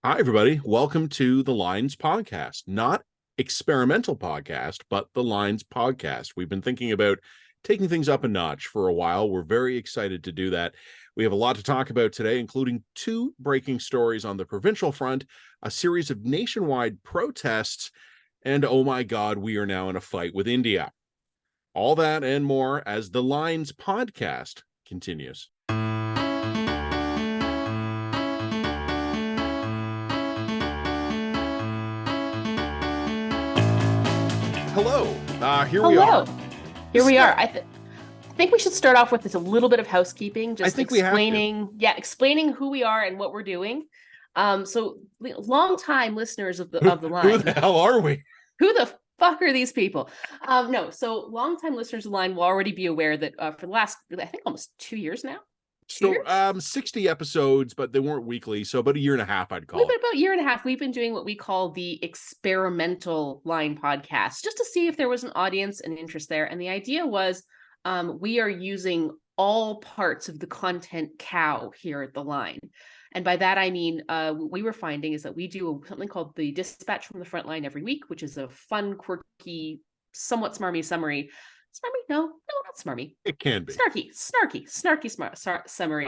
Hi, everybody. Welcome to the Lines Podcast. Not experimental podcast, but the Lines Podcast. We've been thinking about taking things up a notch for a while. We're very excited to do that. We have a lot to talk about today, including two breaking stories on the provincial front, a series of nationwide protests, and oh my God, we are now in a fight with India. All that and more as the Lines Podcast continues. Hello. Here we are. Here we are. I think we should start off with just a little bit of housekeeping, just explaining who we are and what we're doing. So long-time listeners of the line. Who the hell are we? Who the fuck are these people? So long-time listeners of the line will already be aware that for the last, I think, almost 2 years now. So 60 episodes, but they weren't weekly, so about a year and a half, I'd call it. About a year and a half, we've been doing what we call the experimental line podcast, just to see if there was an audience and interest there. And the idea was we are using all parts of the content cow here at the line. And by that, I mean, what we were finding is that we do something called the Dispatch from the Front Line every week, which is a fun, quirky, somewhat smarmy summary. Smarmy? No, not smarmy. It can be snarky summary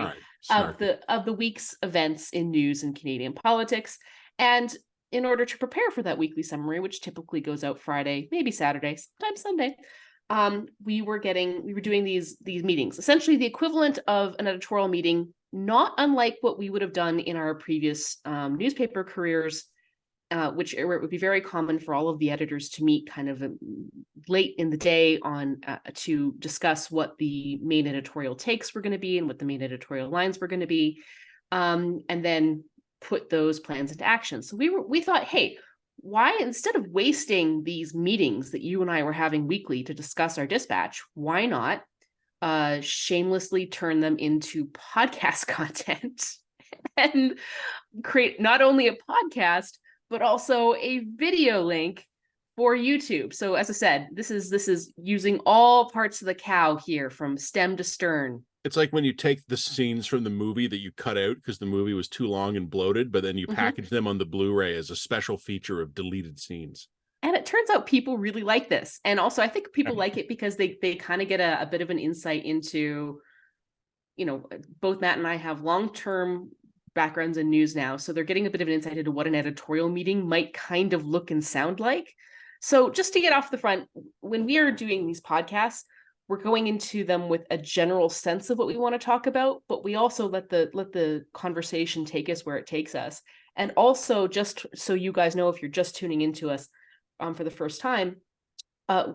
of the week's events in news and Canadian politics. And in order to prepare for that weekly summary, which typically goes out Friday, maybe Saturday, sometimes Sunday, we were doing these meetings, essentially the equivalent of an editorial meeting, not unlike what we would have done in our previous newspaper careers. Which it would be very common for all of the editors to meet kind of late in the day on to discuss what the main editorial takes were going to be and what the main editorial lines were going to be, and then put those plans into action. So we thought, hey, why, instead of wasting these meetings that you and I were having weekly to discuss our dispatch, why not shamelessly turn them into podcast content and create not only a podcast, but also a video link for YouTube. So as I said, this is using all parts of the cow here from stem to stern. It's like when you take the scenes from the movie that you cut out because the movie was too long and bloated, but then you package them on the Blu-ray as a special feature of deleted scenes. And it turns out people really like this. And also I think people like it because they kind of get a bit of an insight into, both Matt and I have long-term backgrounds in news now, so they're getting a bit of an insight into what an editorial meeting might kind of look and sound like. So just to get off the front, when we are doing these podcasts, we're going into them with a general sense of what we want to talk about, but we also let the conversation take us where it takes us. And also, just so you guys know, if you're just tuning into us for the first time,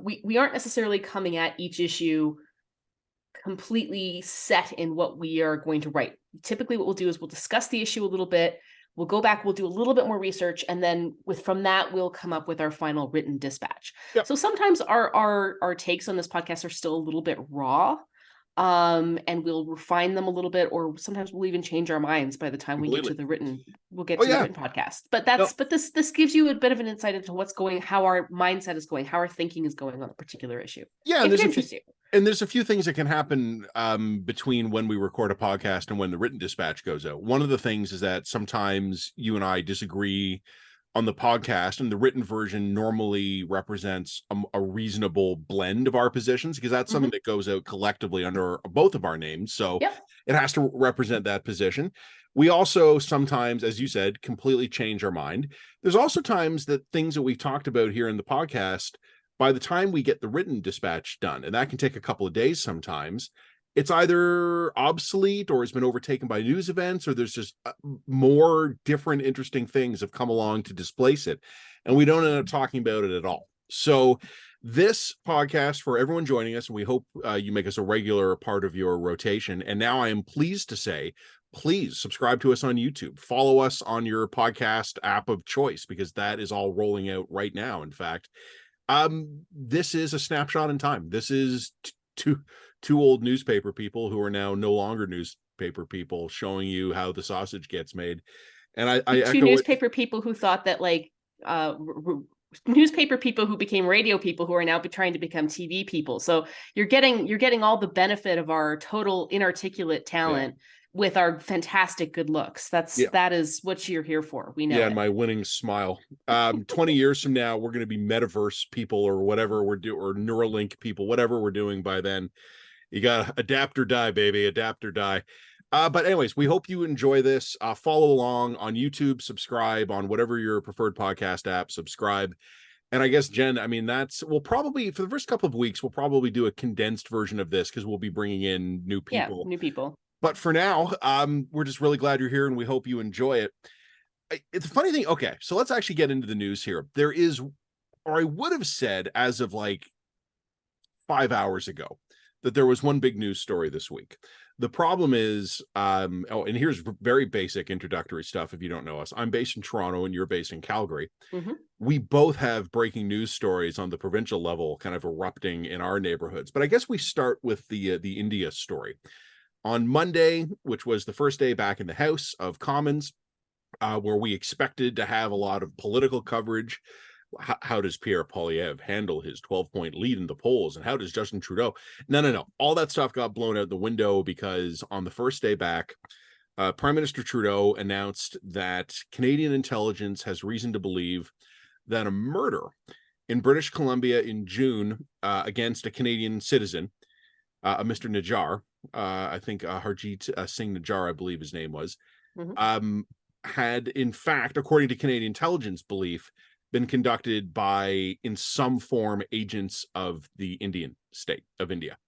we aren't necessarily coming at each issue completely set in what we are going to write. Typically what we'll do is we'll discuss the issue a little bit, we'll go back, we'll do a little bit more research, and then from that we'll come up with our final written dispatch. Yep. So sometimes our takes on this podcast are still a little bit raw, and we'll refine them a little bit, or sometimes we'll even change our minds by the time we get to the written the written podcast. But this gives you a bit of an insight into how our mindset is going, how our thinking is going on a particular issue. Yeah, and there's a few things that can happen between when we record a podcast and when the written dispatch goes out. One of the things is that sometimes you and I disagree on the podcast, and the written version normally represents a reasonable blend of our positions, because that's something that goes out collectively under both of our names. So it has to represent that position. We also sometimes, as you said, completely change our mind. There's also times that things that we've talked about here in the podcast, by the time we get the written dispatch done, and that can take a couple of days sometimes, it's either obsolete or has been overtaken by news events, or there's just more different interesting things have come along to displace it, and we don't end up talking about it at all. So this podcast, for everyone joining us, and we hope you make us a regular part of your rotation. And now I am pleased to say, please subscribe to us on YouTube. Follow us on your podcast app of choice, because that is all rolling out right now. In fact, this is a snapshot in time. This is two old newspaper people who are now no longer newspaper people, showing you how the sausage gets made. And I two newspaper people who thought that newspaper people who became radio people who are now trying to become TV people. So you're getting all the benefit of our total inarticulate talent with our fantastic good looks. That is what you're here for. We know Yeah, it. my winning smile. 20 years from now, we're going to be metaverse people or whatever we're doing, or Neuralink people, whatever we're doing by then. You got to adapt or die, baby. Adapt or die. But anyways, we hope you enjoy this. Follow along on YouTube, subscribe on whatever your preferred podcast app, subscribe. And I guess, Jen, I mean, we'll probably, for the first couple of weeks, we'll probably do a condensed version of this because we'll be bringing in new people. Yeah, new people. But for now, we're just really glad you're here and we hope you enjoy it. It's a funny thing. Okay, so let's actually get into the news here. There is, or I would have said as of like 5 hours ago, that there was one big news story this week. The problem is, and here's very basic introductory stuff if you don't know us. I'm based in Toronto and you're based in Calgary. Mm-hmm. We both have breaking news stories on the provincial level kind of erupting in our neighborhoods. But I guess we start with the India story. On Monday, which was the first day back in the House of Commons, where we expected to have a lot of political coverage. How does Pierre Poilievre handle his 12-point lead in the polls? And how does Justin Trudeau? No. All that stuff got blown out the window because on the first day back, Prime Minister Trudeau announced that Canadian intelligence has reason to believe that a murder in British Columbia in June against a Canadian citizen, Mr. Najjar, I think Harjit Singh Najjar, I believe his name was, had in fact, according to Canadian intelligence belief, been conducted by, in some form, agents of the Indian state of India.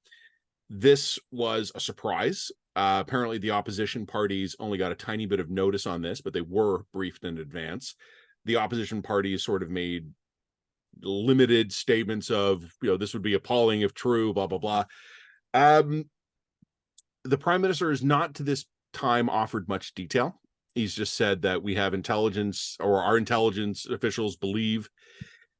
This was a surprise. Apparently, the opposition parties only got a tiny bit of notice on this, but they were briefed in advance. The opposition parties sort of made limited statements of, this would be appalling if true, blah, blah, blah. The Prime Minister has not to this time offered much detail. He's just said that we have intelligence, or our intelligence officials believe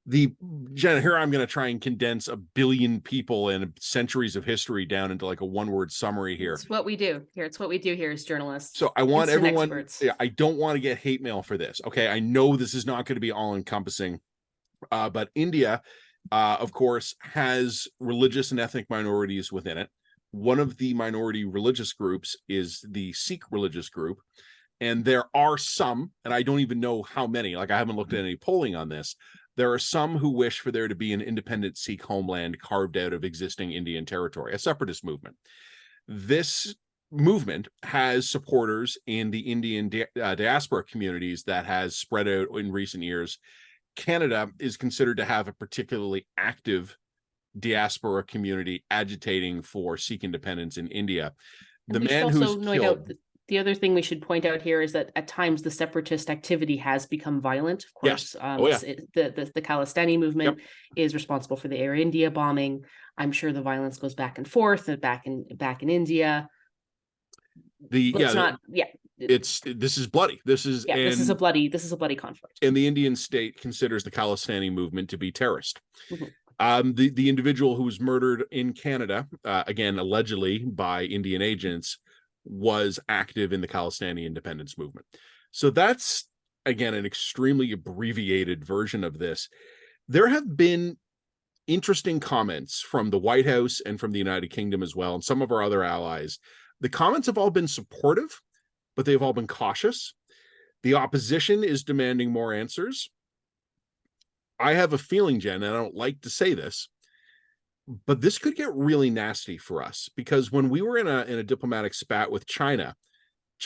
Jen, here I'm going to try and condense 1 billion people and centuries of history down into like a one-word summary here. It's what we do here. It's what we do here as journalists. So I want everyone, experts. I don't want to get hate mail for this. Okay. I know this is not going to be all encompassing, but India, of course, has religious and ethnic minorities within it. One of the minority religious groups is the Sikh religious group. And there are some, and I don't even know how many, like I haven't looked at any polling on this. There are some who wish for there to be an independent Sikh homeland carved out of existing Indian territory, a separatist movement. This movement has supporters in the Indian diaspora communities that has spread out in recent years. Canada is considered to have a particularly active diaspora community agitating for Sikh independence in India. The man who's killed... The other thing we should point out here is that at times the separatist activity has become violent. Of course, yes. The Khalistani movement is responsible for the Air India bombing. I'm sure the violence goes back and forth, back in India. This is bloody. This is a bloody conflict. And the Indian state considers the Khalistani movement to be terrorist. Mm-hmm. The individual who was murdered in Canada, again allegedly by Indian agents, was active in the Khalistani independence movement. So that's, again, an extremely abbreviated version of this. There have been interesting comments from the White House and from the United Kingdom as well, and some of our other allies. The comments have all been supportive, but they've all been cautious. The opposition is demanding more answers. I have a feeling, Jen, and I don't like to say this, but this could get really nasty for us, because when we were in a diplomatic spat with China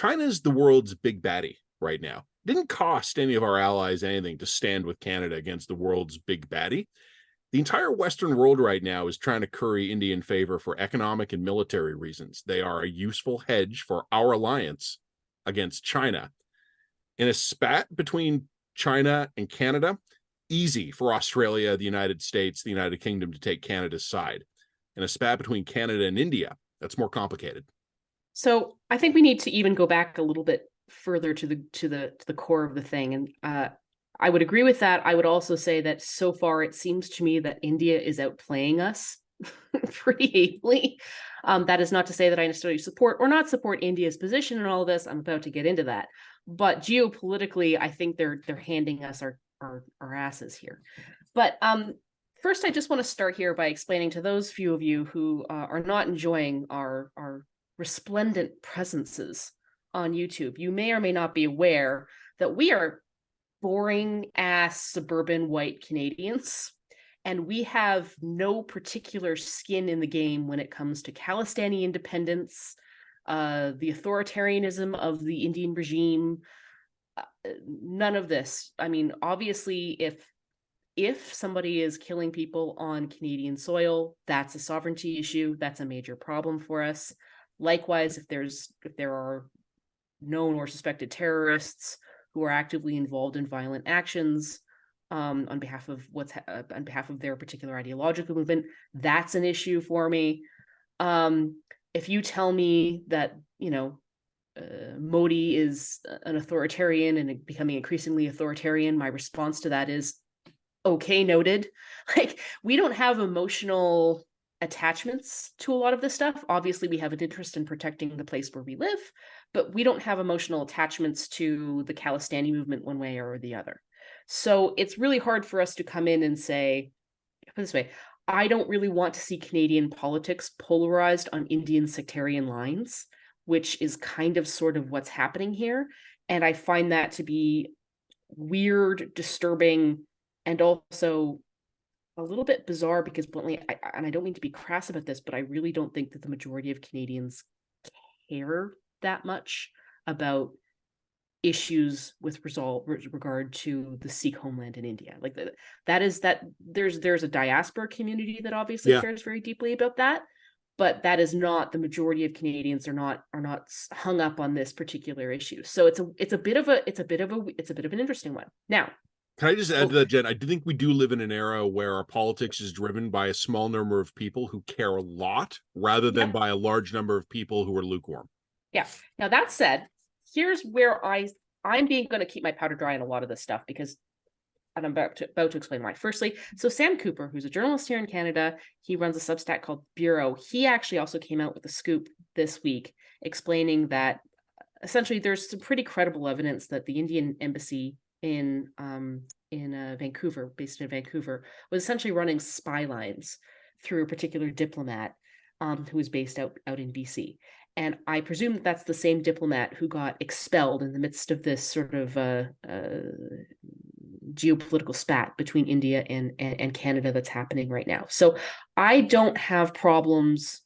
is the world's big baddie right now. It didn't cost any of our allies anything to stand with Canada against the world's big baddie. The entire Western world right now is trying to curry Indian favor for economic and military reasons. They are a useful hedge for our alliance against China. In a spat between China and Canada, easy for Australia, the United States, the United Kingdom to take Canada's side. In a spat between Canada and India, that's more complicated. So I think we need to even go back a little bit further to the core of the thing. And I would agree with that. I would also say that so far it seems to me that India is outplaying us pretty ably. That is not to say that I necessarily support or not support India's position in all of this. I'm about to get into that. But geopolitically, I think they're handing us our asses here. But first, I just want to start here by explaining to those few of you who are not enjoying our resplendent presences on YouTube. You may or may not be aware that we are boring ass suburban white Canadians, and we have no particular skin in the game when it comes to Khalistani independence, the authoritarianism of the Indian regime, none of this. I mean, obviously, if somebody is killing people on Canadian soil, that's a sovereignty issue. That's a major problem for us. Likewise, if there are known or suspected terrorists who are actively involved in violent actions on behalf of on behalf of their particular ideological movement, that's an issue for me. If you tell me that, Modi is an authoritarian and becoming increasingly authoritarian, my response to that is, okay, noted. Like, we don't have emotional attachments to a lot of this stuff. Obviously, we have an interest in protecting the place where we live, but we don't have emotional attachments to the Khalistani movement one way or the other. So it's really hard for us to come in and say, put it this way, I don't really want to see Canadian politics polarized on Indian sectarian lines, which is kind of sort of what's happening here. And I find that to be weird, disturbing, and also a little bit bizarre, because bluntly, I don't mean to be crass about this, but I really don't think that the majority of Canadians care that much about issues with regard to the Sikh homeland in India. Like there's a diaspora community that obviously cares very deeply about that, but that is not the majority of Canadians are not hung up on this particular issue. So it's a bit of an interesting one. Now, can I just add to that, Jen? I do think we do live in an era where our politics is driven by a small number of people who care a lot rather than by a large number of people who are lukewarm. Yeah. Now, that said, here's where I'm going to keep my powder dry on a lot of this stuff, because, and I'm about to explain why. Firstly, so Sam Cooper, who's a journalist here in Canada, he runs a Substack called Bureau. He actually also came out with a scoop this week explaining that essentially there's some pretty credible evidence that the Indian embassy in Vancouver, based in Vancouver, was essentially running spy lines through a particular diplomat who was based out in BC. And I presume that that's the same diplomat who got expelled in the midst of this sort of geopolitical spat between India and Canada that's happening right now. So I don't have problems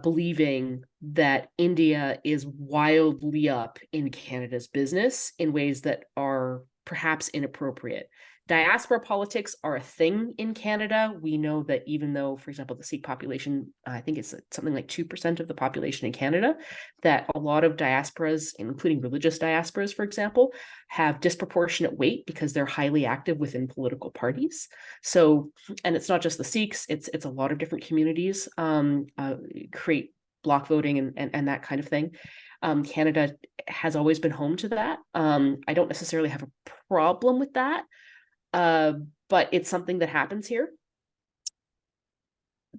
believing that India is wildly up in Canada's business in ways that are perhaps inappropriate. Diaspora politics are a thing in Canada. We know that even though, for example, the Sikh population, I think it's something like 2% of the population in Canada, that a lot of diasporas, including religious diasporas, for example, have disproportionate weight because they're highly active within political parties. So, and it's not just the Sikhs, it's a lot of different communities create block voting and that kind of thing. Canada has always been home to that. I don't necessarily have a problem with that. But it's something that happens here.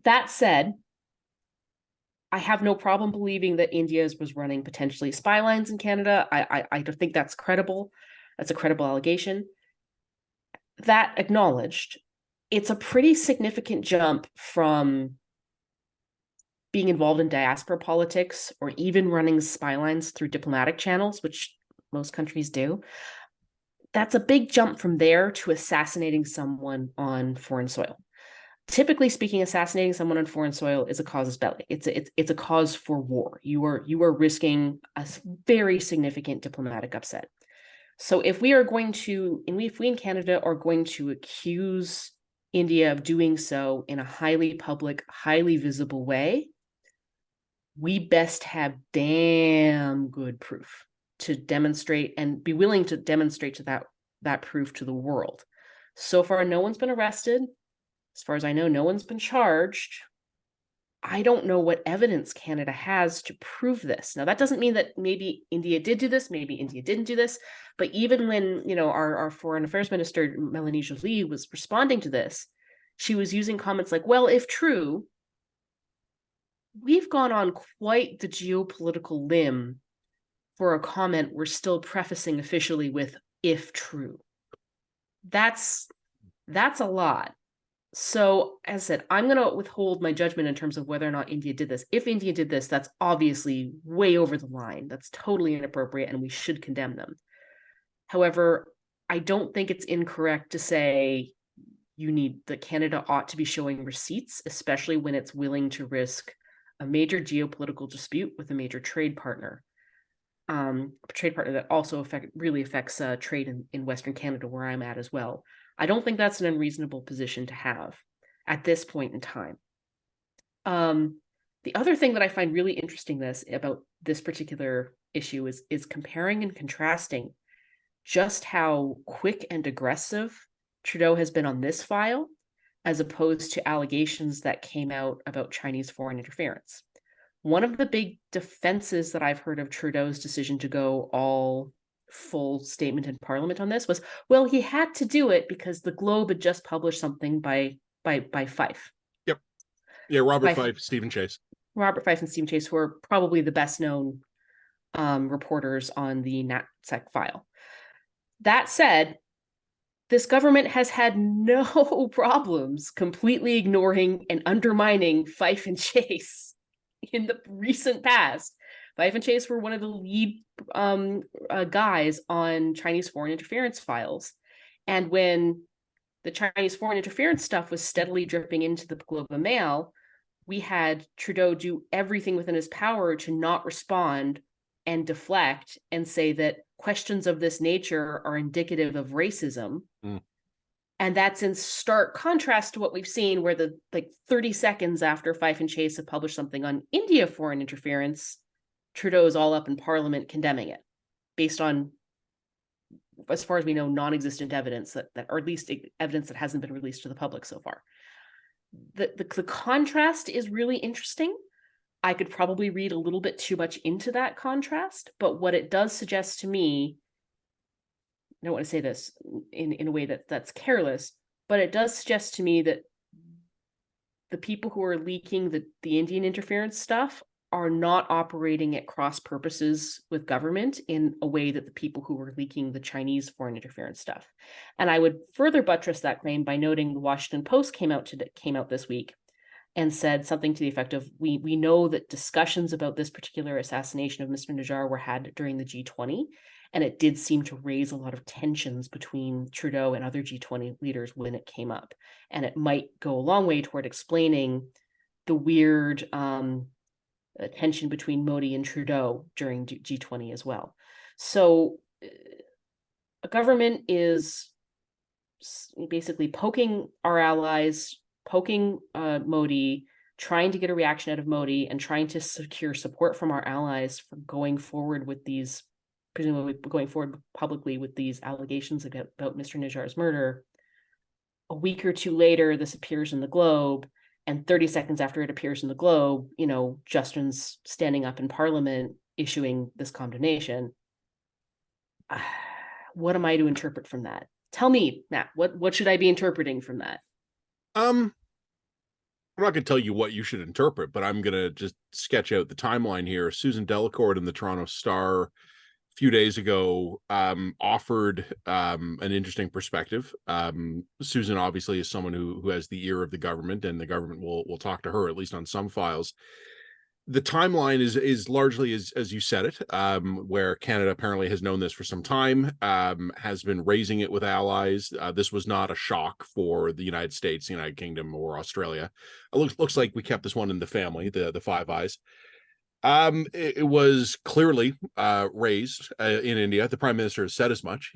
That said, I have no problem believing that India was running potentially spy lines in Canada. I don't think that's credible. That's a credible allegation. That acknowledged, it's a pretty significant jump from being involved in diaspora politics or even running spy lines through diplomatic channels, which most countries do. That's a big jump from there to assassinating someone on foreign soil. Typically speaking, assassinating someone on foreign soil is a casus belli. It's a cause for war. You are risking a very significant diplomatic upset. So if we in Canada are going to accuse India of doing so in a highly public, highly visible way, we best have damn good proof to demonstrate and be willing to demonstrate to that proof to the world. So far, no one's been arrested. As far as I know, no one's been charged. I don't know what evidence Canada has to prove this. Now, that doesn't mean that maybe India did do this, maybe India didn't do this, but even when, our Foreign Affairs Minister, Melanie Joly, was responding to this, she was using comments like, well, if true, we've gone on quite the geopolitical limb for a comment we're still prefacing officially with "if true." That's a lot. So, as I said, I'm going to withhold my judgment in terms of whether or not India did this. If India did this, that's obviously way over the line. That's totally inappropriate, and we should condemn them. However, I don't think it's incorrect to say that Canada ought to be showing receipts, especially when it's willing to risk a major geopolitical dispute with a major trade partner. A trade partner that also really affects trade in Western Canada, where I'm at as well. I don't think that's an unreasonable position to have at this point in time. The other thing that I find really interesting about this particular issue is comparing and contrasting just how quick and aggressive Trudeau has been on this file, as opposed to allegations that came out about Chinese foreign interference. One of the big defenses that I've heard of Trudeau's decision to go all full statement in Parliament on this was, well, he had to do it because the Globe had just published something by Fife. Yep. Yeah, Robert Fife, Stephen Chase. Robert Fife and Stephen Chase, who are probably the best known reporters on the NatSec file. That said, this government has had no problems completely ignoring and undermining Fife and Chase in the recent past. Fife and Chase were one of the lead guys on Chinese foreign interference files. And when the Chinese foreign interference stuff was steadily dripping into the Globe and Mail, we had Trudeau do everything within his power to not respond and deflect and say that questions of this nature are indicative of racism. And that's in stark contrast to what we've seen, where 30 seconds after Fife and Chase have published something on India foreign interference, Trudeau is all up in Parliament condemning it, based on, as far as we know, non-existent evidence or at least evidence that hasn't been released to the public so far. The contrast is really interesting. I could probably read a little bit too much into that contrast, but what it does suggest to me, I don't want to say this in a way that's careless, but it does suggest to me that the people who are leaking the Indian interference stuff are not operating at cross purposes with government in a way that the people who were leaking the Chinese foreign interference stuff. And I would further buttress that claim by noting the Washington Post came out this week and said something to the effect of, we know that discussions about this particular assassination of Mr. Najjar were had during the G20, and it did seem to raise a lot of tensions between Trudeau and other G20 leaders when it came up. And it might go a long way toward explaining the weird tension between Modi and Trudeau during G20 as well. So a government is basically poking our allies, poking Modi, trying to get a reaction out of Modi, and trying to secure support from our allies for going forward with these, presumably going forward publicly with these allegations about Mr. Najjar's murder. A week or two later, this appears in the Globe, and 30 seconds after it appears in the Globe, Justin's standing up in Parliament issuing this condemnation. What am I to interpret from that? Tell me, Matt, what should I be interpreting from that? I'm not going to tell you what you should interpret, but I'm going to just sketch out the timeline here. Susan Delacourt in the Toronto Star a few days ago offered an interesting perspective. Susan obviously is someone who has the ear of the government, and the government will talk to her, at least on some files. The timeline is largely as you said it, where Canada apparently has known this for some time, has been raising it with allies. This was not a shock for the United States, the United Kingdom, or Australia. It looks like we kept this one in the family, the Five Eyes. It was clearly raised in India. The Prime Minister has said as much.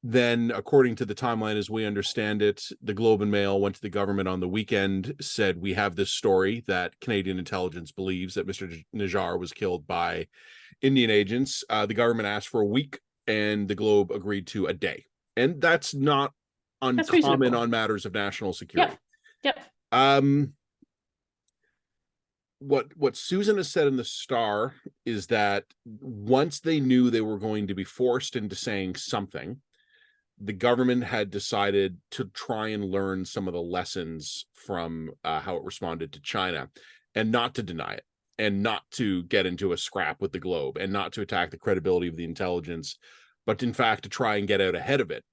Then, according to the timeline, as we understand it, the Globe and Mail went to the government on the weekend, said, we have this story that Canadian intelligence believes that Mr. Najjar was killed by Indian agents. The government asked for a week, and the Globe agreed to a day. And that's not uncommon on matters of national security. Yep. What Susan has said in the Star is that once they knew they were going to be forced into saying something, the government had decided to try and learn some of the lessons from how it responded to China, and not to deny it, and not to get into a scrap with the Globe, and not to attack the credibility of the intelligence, but in fact to try and get out ahead of it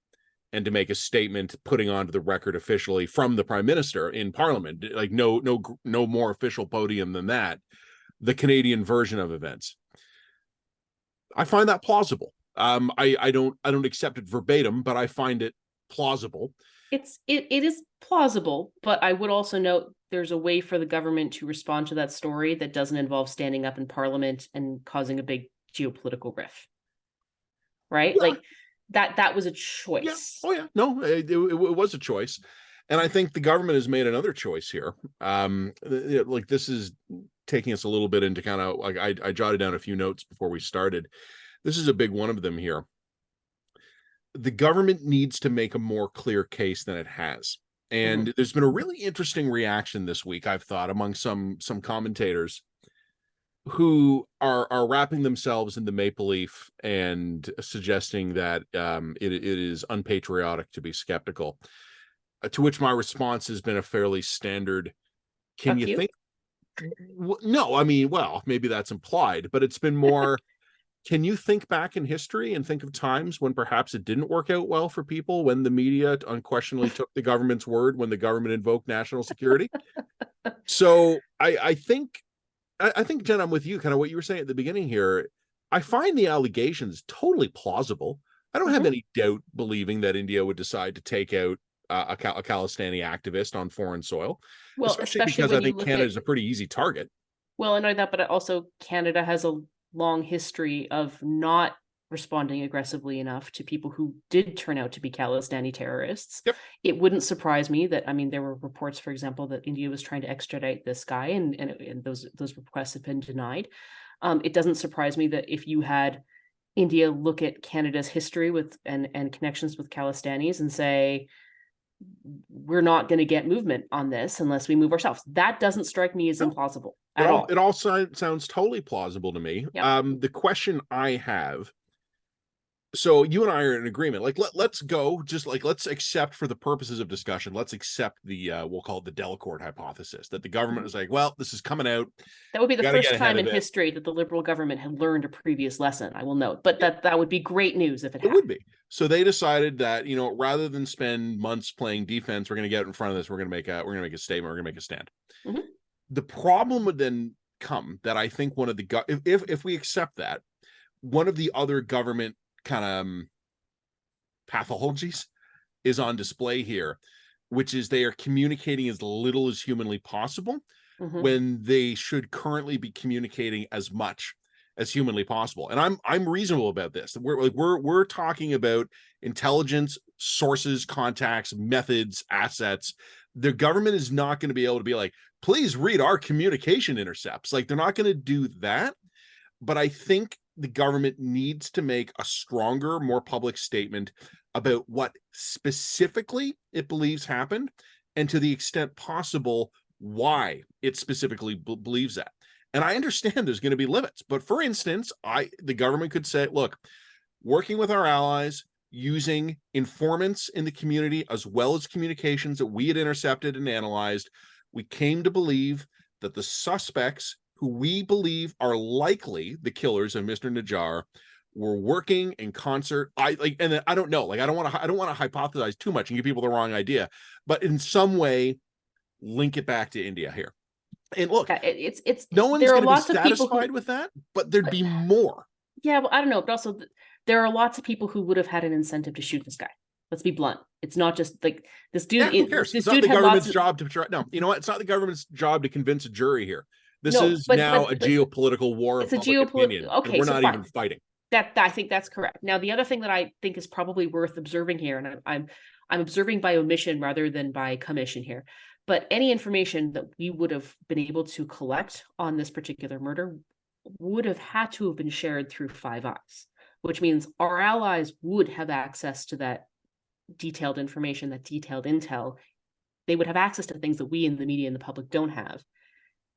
and to make a statement putting onto the record officially from the prime minister in parliament, like no more official podium than that, the Canadian version of events. I find that plausible. I don't accept it verbatim, but I find it plausible. It is plausible, but I would also note there's a way for the government to respond to that story that doesn't involve standing up in parliament and causing a big geopolitical rift. Right? Yeah. Like that was a choice. Yeah. Oh yeah. No, it was a choice. And I think the government has made another choice here. Like this is taking us a little bit into kind of like I jotted down a few notes before we started. This is a big one of them here. The government needs to make a more clear case than it has. And there's been a really interesting reaction this week, I've thought, among some commentators who are wrapping themselves in the maple leaf and suggesting that it is unpatriotic to be skeptical. To which my response has been a fairly standard, can you think? No, I mean, well, maybe that's implied, but it's been more, can you think back in history and think of times when perhaps it didn't work out well for people, when the media unquestionably took the government's word, when the government invoked national security? So I think, Jen, I'm with you, kind of what you were saying at the beginning here. I find the allegations totally plausible. I don't have any doubt believing that India would decide to take out a Khalistani activist on foreign soil, well, especially because I think Canada is a pretty easy target. Well, I know that, but also Canada has a long history of not responding aggressively enough to people who did turn out to be Khalistani terrorists. Yep. It wouldn't surprise me that, I mean, there were reports, for example, that India was trying to extradite this guy, and those requests have been denied. It doesn't surprise me that if you had India look at Canada's history with and connections with Khalistanis and say, we're not going to get movement on this unless we move ourselves. That doesn't strike me as implausible at all. It all sounds totally plausible to me. Yep. The question I have, so you and I are in agreement. Like let's go, just like let's accept for the purposes of discussion. Let's accept the we'll call it the Delacourt hypothesis, that the government is like, well, this is coming out. That would be the first time in history that the Liberal government had learned a previous lesson, I will note. But that would be great news if it happened. It would be. So they decided that, you know, rather than spend months playing defense, we're going to get in front of this. We're going to make a statement. We're going to make a stand. The problem would then come that I think one of the if we accept that, one of the other government kind of pathologies is on display here, which is they are communicating as little as humanly possible when they should currently be communicating as much as humanly possible. And I'm reasonable about this. We're talking about intelligence, sources, contacts, methods, assets. The government is not going to be able to be like, please read our communication intercepts. Like, they're not going to do that. But I think the government needs to make a stronger, more public statement about what specifically it believes happened, and to the extent possible, why it specifically believes that. And I understand there's going to be limits, but for instance, the government could say, look, working with our allies, using informants in the community, as well as communications that we had intercepted and analyzed, we came to believe that the suspects who we believe are likely the killers of Mr. Najjar were working in concert. I don't know, I don't want to hypothesize too much and give people the wrong idea, but in some way link it back to India here. And look, it's no one's going to be satisfied with that, but there'd be more. Yeah, well, I don't know, but also there are lots of people who would have had an incentive to shoot this guy. Let's be blunt. It's not just like this dude. Who cares? It's not the government's job to try. No, you know what? It's not the government's job to convince a jury here. This is now a geopolitical war of public opinion. Okay, we're not even fighting. I think that's correct. Now, the other thing that I think is probably worth observing here, and I'm observing by omission rather than by commission here, but any information that we would have been able to collect on this particular murder would have had to have been shared through Five Eyes, which means our allies would have access to that detailed information, that detailed intel. They would have access to things that we in the media and the public don't have.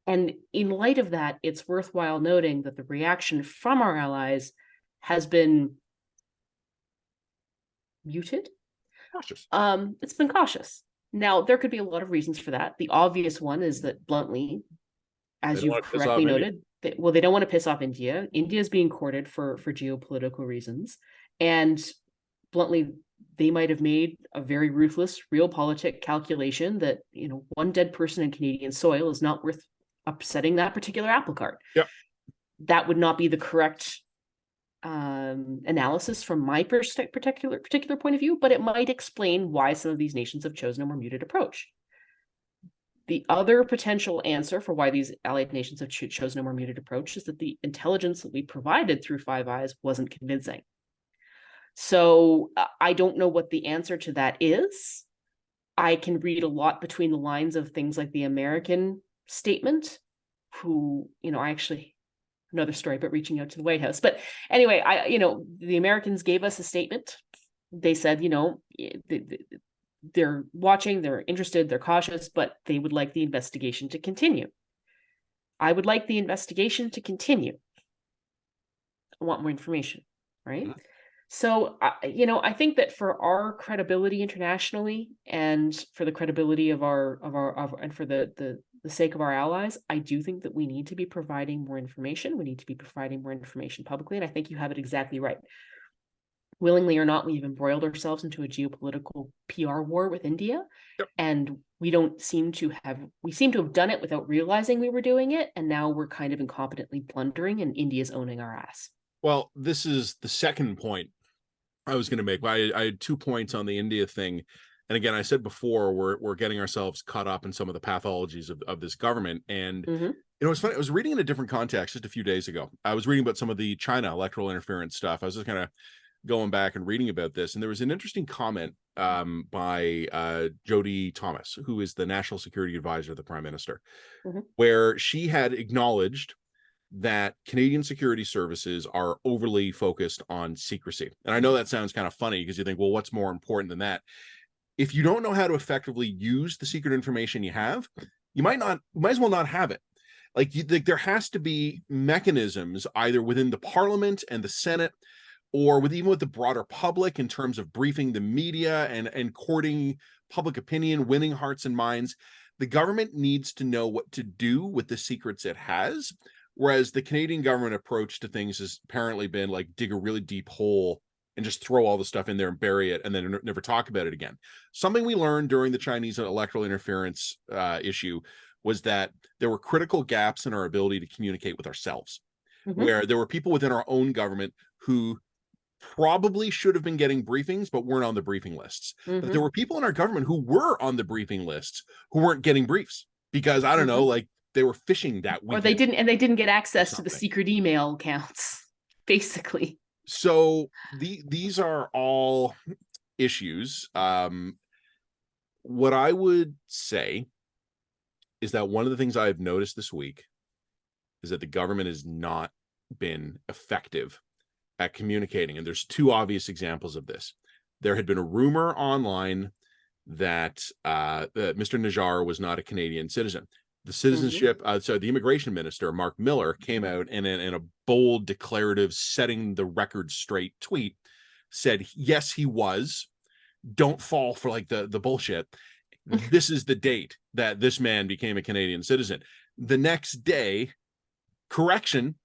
And in light of that, it's worthwhile noting that the reaction from our allies has been muted. Cautious. It's been cautious. Now, there could be a lot of reasons for that. The obvious one is that, bluntly, as you've correctly noted, they don't want to piss off India. India is being courted for geopolitical reasons. And bluntly, they might have made a very ruthless realpolitik calculation that, one dead person in Canadian soil is not worth upsetting that particular apple cart. Yep. That would not be the correct analysis from my particular point of view, but it might explain why some of these nations have chosen a more muted approach. The other potential answer for why these allied nations have chosen a more muted approach is that the intelligence that we provided through Five Eyes wasn't convincing. So I don't know what the answer to that is. I can read a lot between the lines of things like the American statement, who, I actually, another story, but reaching out to the White House. But anyway, the Americans gave us a statement. They said, they're watching, they're interested, they're cautious, but they would like the investigation to continue. I would like the investigation to continue. I want more information, right? Mm-hmm. So, I think that for our credibility internationally, and for the credibility of and for the sake of our allies, I do think that we need to be providing more information. We need to be providing more information publicly. And I think you have it exactly right. Willingly or not, we've embroiled ourselves into a geopolitical PR war with India. Yep. And we seem to have done it without realizing we were doing it. And now we're kind of incompetently blundering, and India's owning our ass. Well, this is the second point I was going to make. I had 2 points on the India thing. And again, I said before, we're getting ourselves caught up in some of the pathologies of this government. And, it's funny. I was reading in a different context just a few days ago. I was reading about some of the China electoral interference stuff. I was just kind of going back and reading about this. And there was an interesting comment by Jodie Thomas, who is the National Security Advisor of the Prime Minister, where she had acknowledged that Canadian security services are overly focused on secrecy. And I know that sounds kind of funny because you think, well, what's more important than that? If you don't know how to effectively use the secret information you have, you might as well not have it. There has to be mechanisms either within the Parliament and the Senate, or even with the broader public, in terms of briefing the media and courting public opinion, winning hearts and minds. The government needs to know what to do with the secrets it has. Whereas the Canadian government approach to things has apparently been like dig a really deep hole and just throw all the stuff in there and bury it and then never talk about it again. Something we learned during the Chinese electoral interference issue was that there were critical gaps in our ability to communicate with ourselves, where there were people within our own government who probably should have been getting briefings, but weren't on the briefing lists. But there were people in our government who were on the briefing lists who weren't getting briefs because, I don't know, they were fishing that weekend. Or they didn't get access to the secret email accounts, basically. So these are all issues. What I would say is that one of the things I've noticed this week is that the government has not been effective at communicating. And there's 2 obvious examples of this. There had been a rumor online that Mr. Najjar was not a Canadian citizen. The citizenship, the immigration minister, Mark Miller, came out and in a bold, declarative, setting the record straight tweet, said, yes, he was. Don't fall for the bullshit. This is the date that this man became a Canadian citizen. The next day, correction,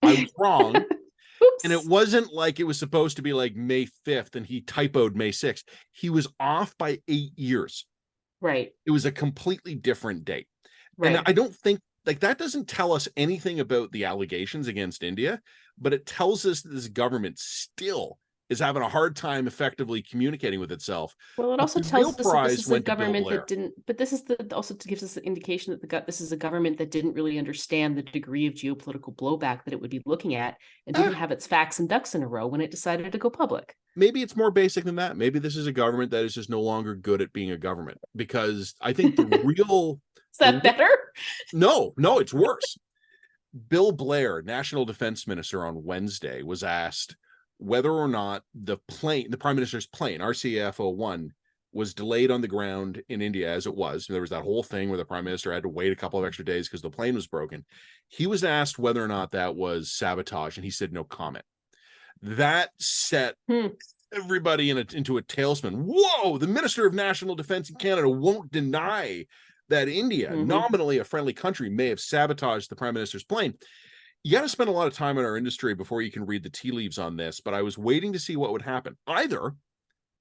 I was wrong. And it wasn't like it was supposed to be like May 5th and he typoed May 6th. He was off by 8 years. Right. It was a completely different date. Right. And I don't think that doesn't tell us anything about the allegations against India, but it tells us that this government still is having a hard time effectively communicating with itself. Well, it also tells us that this is a government that didn't, but this is also gives us the indication that this is a government that didn't really understand the degree of geopolitical blowback that it would be looking at, and didn't have its facts and ducks in a row when it decided to go public. Maybe it's more basic than that. Maybe this is a government that is just no longer good at being a government, because I think the real... Is that better? No, it's worse. Bill Blair, National Defense Minister, on Wednesday was asked whether or not the Prime Minister's plane, RCF-01, was delayed on the ground in India as it was. There was that whole thing where the Prime Minister had to wait a couple of extra days because the plane was broken. He was asked whether or not that was sabotage, and he said no comment. That set everybody into a tailspin. Whoa, the Minister of National Defense in Canada won't deny that India, nominally a friendly country, may have sabotaged the Prime Minister's plane. You got to spend a lot of time in our industry before you can read the tea leaves on this, but I was waiting to see what would happen. Either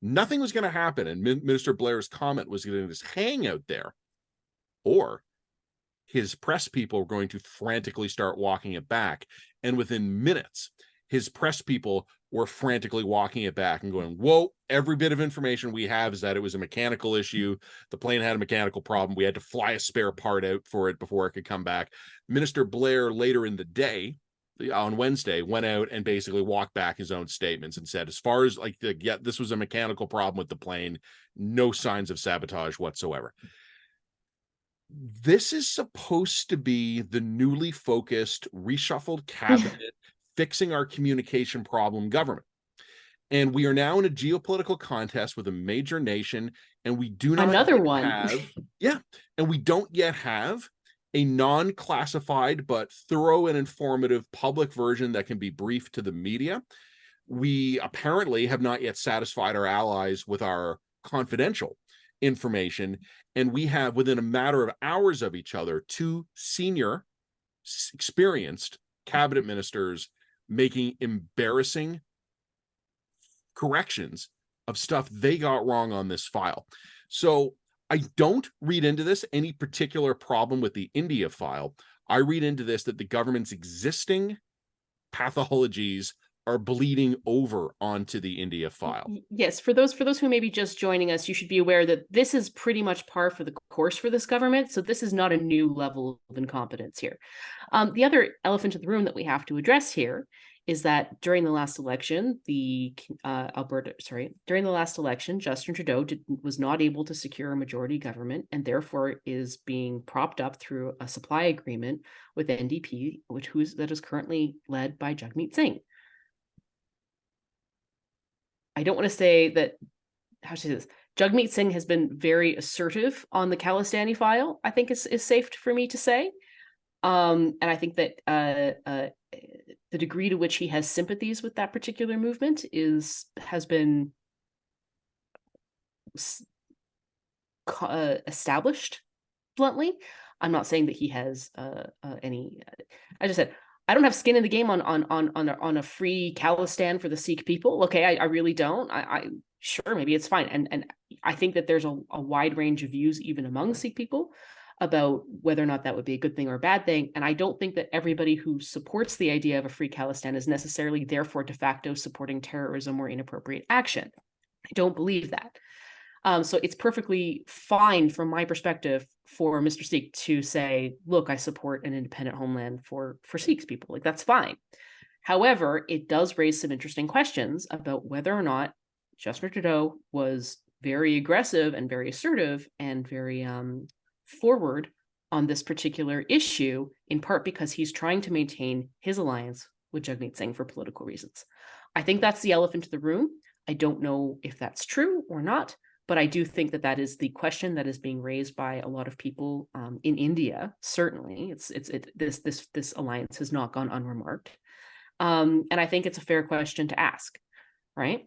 nothing was going to happen. And Minister Blair's comment was going to just hang out there, or his press people were going to frantically start walking it back. And within minutes, his press people were frantically walking it back and going, whoa, every bit of information we have is that it was a mechanical issue. The plane had a mechanical problem. We had to fly a spare part out for it before it could come back. Minister Blair later in the day, on Wednesday, went out and basically walked back his own statements and said, as far as like, yeah, this was a mechanical problem with the plane, no signs of sabotage whatsoever. This is supposed to be the newly focused, reshuffled cabinet, fixing our communication problem government. And we are now in a geopolitical contest with a major nation, and we do not and we don't yet have a non-classified but thorough and informative public version that can be briefed to the media. We apparently have not yet satisfied our allies with our confidential information, and we have, within a matter of hours of each other, two senior, experienced cabinet ministers making embarrassing corrections of stuff they got wrong on this file. So I don't read into this any particular problem with the India file. I read into this that the government's existing pathologies are bleeding over onto the India file. Yes, for those who may be just joining us, you should be aware that this is pretty much par for the course for this government. So this is not a new level of incompetence here. The other elephant in the room that we have to address here is that during the last election, Justin Trudeau was not able to secure a majority government, and therefore is being propped up through a supply agreement with NDP, that is currently led by Jagmeet Singh. I don't want to say that, how to say this, Jagmeet Singh has been very assertive on the Khalistani file, I think is safe for me to say. And I think that the degree to which he has sympathies with that particular movement has been established bluntly. I'm not saying that he has any. I just said I don't have skin in the game on a free Khalistan for the Sikh people. Okay, I really don't. I sure, maybe it's fine, and I think that there's a wide range of views even among Sikh people about whether or not that would be a good thing or a bad thing. And I don't think that everybody who supports the idea of a free Khalistan is necessarily therefore de facto supporting terrorism or inappropriate action. I don't believe that. So it's perfectly fine from my perspective for Mr. Sikh to say, look, I support an independent homeland for Sikh people. Like, that's fine. However, it does raise some interesting questions about whether or not Justin Trudeau was very aggressive and very assertive and very forward on this particular issue, in part because he's trying to maintain his alliance with Jagmeet Singh for political reasons. I think that's the elephant in the room. I don't know if that's true or not, but I do think that that is the question that is being raised by a lot of people in India. Certainly, this alliance has not gone unremarked, and I think it's a fair question to ask, right?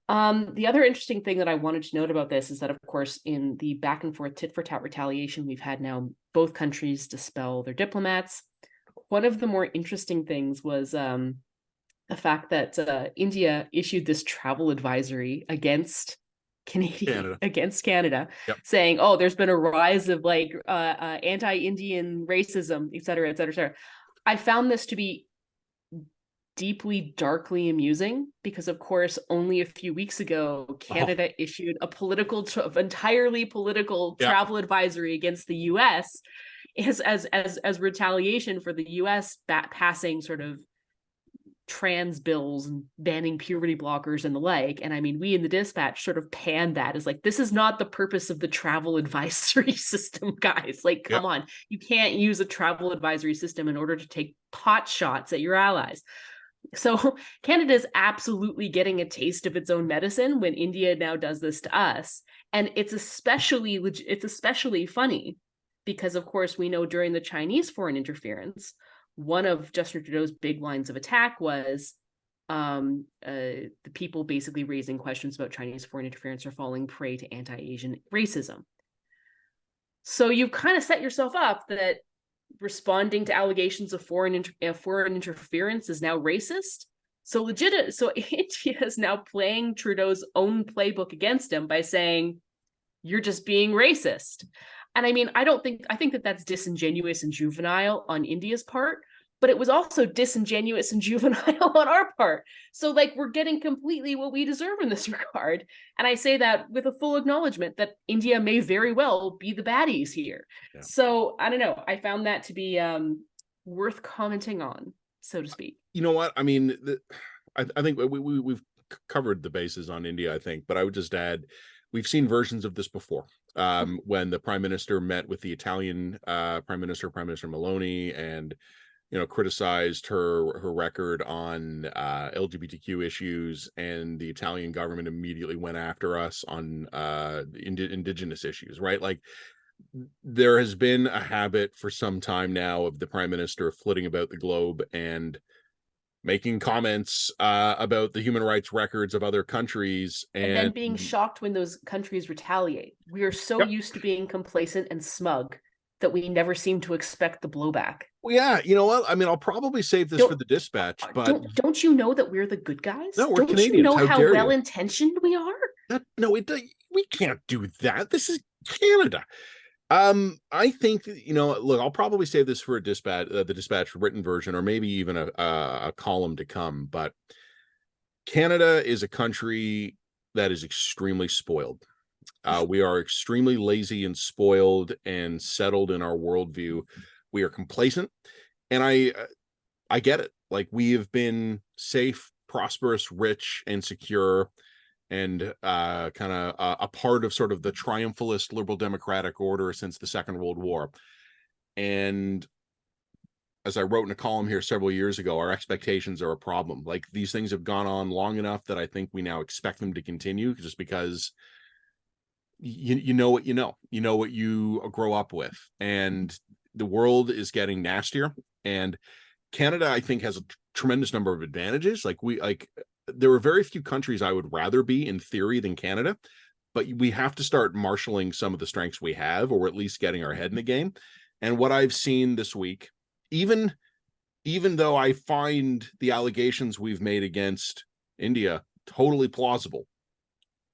The other interesting thing that I wanted to note about this is that, of course, in the back and forth tit for tat retaliation, we've had now both countries dispel their diplomats. One of the more interesting things was the fact that India issued this travel advisory against Canada, yep, saying, oh, there's been a rise of like anti-Indian racism, et cetera, et cetera, et cetera. I found this to be deeply, darkly amusing because, of course, only a few weeks ago, Canada issued a entirely political travel advisory against the U.S. as retaliation for the U.S. passing sort of trans bills and banning puberty blockers and the like. And I mean, we in the Dispatch sort of panned that as like, this is not the purpose of the travel advisory system, guys. Like, come on, you can't use a travel advisory system in order to take pot shots at your allies. So Canada is absolutely getting a taste of its own medicine when India now does this to us. And it's especially funny because, of course, we know during the Chinese foreign interference, one of Justin Trudeau's big lines of attack was the people basically raising questions about Chinese foreign interference are falling prey to anti-Asian racism. So you've kind of set yourself up that responding to allegations of foreign interference is now racist. So India is now playing Trudeau's own playbook against him by saying, you're just being racist. And I mean, I think that that's disingenuous and juvenile on India's part, but it was also disingenuous and juvenile on our part. So like, we're getting completely what we deserve in this regard. And I say that with a full acknowledgement that India may very well be the baddies here. Yeah. So I don't know. I found that to be worth commenting on, so to speak. You know what? I mean, I think we've covered the bases on India, I think, but I would just add, we've seen versions of this before. When the prime minister met with the Italian prime minister Meloni, and criticized her record on LGBTQ issues, and the Italian government immediately went after us on indigenous issues, right? Like, there has been a habit for some time now of the prime minister flitting about the globe and making comments about the human rights records of other countries, and then being shocked when those countries retaliate. We are so used to being complacent and smug that we never seem to expect the blowback. Well, yeah, you know what? I mean, I'll probably save this for the dispatch, but don't you know that we're the good guys? No, we're don't Canadians. You know how well-intentioned we are? We can't do that. This is Canada. I think, look, I'll probably save this for a dispatch, the dispatch written version, or maybe even a column to come. But Canada is a country that is extremely spoiled. We are extremely lazy and spoiled and settled in our worldview. We are complacent, and I get it. Like, we have been safe, prosperous, rich, and secure, and kind of a part of sort of the triumphalist liberal democratic order since the Second World War. And as I wrote in a column here several years ago, our expectations are a problem. Like, these things have gone on long enough that I think we now expect them to continue, just because you know what you grow up with, and the world is getting nastier. And Canada, I think, has a tremendous number of advantages. There are very few countries I would rather be in theory than Canada, but we have to start marshaling some of the strengths we have, or at least getting our head in the game. And what I've seen this week, even though I find the allegations we've made against India totally plausible,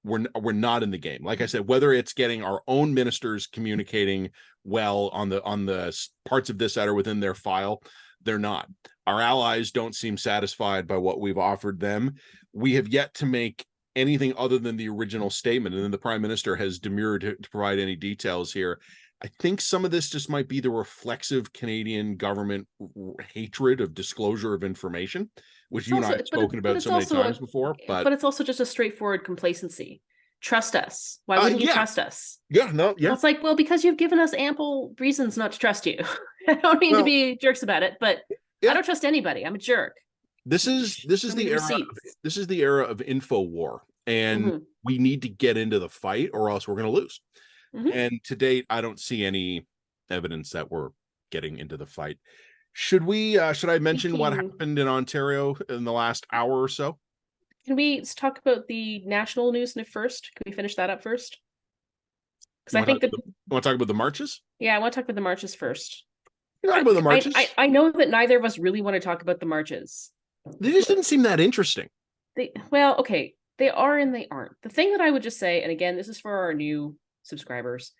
we're not in the game. Like I said, whether it's getting our own ministers communicating well on the parts of this that are within their file, they're not. Our allies don't seem satisfied by what we've offered them. We have yet to make anything other than the original statement, and then the prime minister has demurred to provide any details here. I think some of this just might be the reflexive Canadian government hatred of disclosure of information, which you and I have spoken about so many times before. But it's also just a straightforward complacency. Trust us. Why wouldn't you trust us? Yeah, no, yeah. Well, it's like, well, because you've given us ample reasons not to trust you. I don't mean to be jerks about it, but I don't trust anybody. I'm a jerk. This is the era of info war, and we need to get into the fight, or else we're going to lose. And to date, I don't see any evidence that we're getting into the fight. Should I mention what happened in Ontario in the last hour or so? Can we talk about the national news first? Can we finish that up first? Because I think that you want to talk about the marches? Yeah, I want to talk about the marches first. Talk about the marches. I know that neither of us really want to talk about the marches. They just didn't seem that interesting. Okay, they are and they aren't. The thing that I would just say, and again, this is for our new subscribers,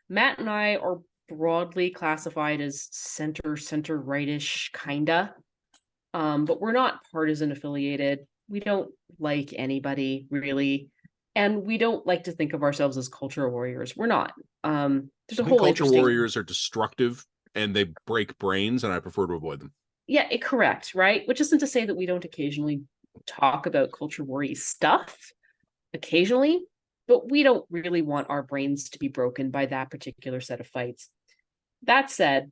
Matt and I are broadly classified as center rightish, kinda, but we're not partisan affiliated. We don't like anybody really, and we don't like to think of ourselves as culture warriors. We're not. There's a whole culture warriors are destructive and they break brains, and I prefer to avoid them. Yeah, correct, right? Which isn't to say that we don't occasionally talk about culture warrior stuff occasionally, but we don't really want our brains to be broken by that particular set of fights. That said,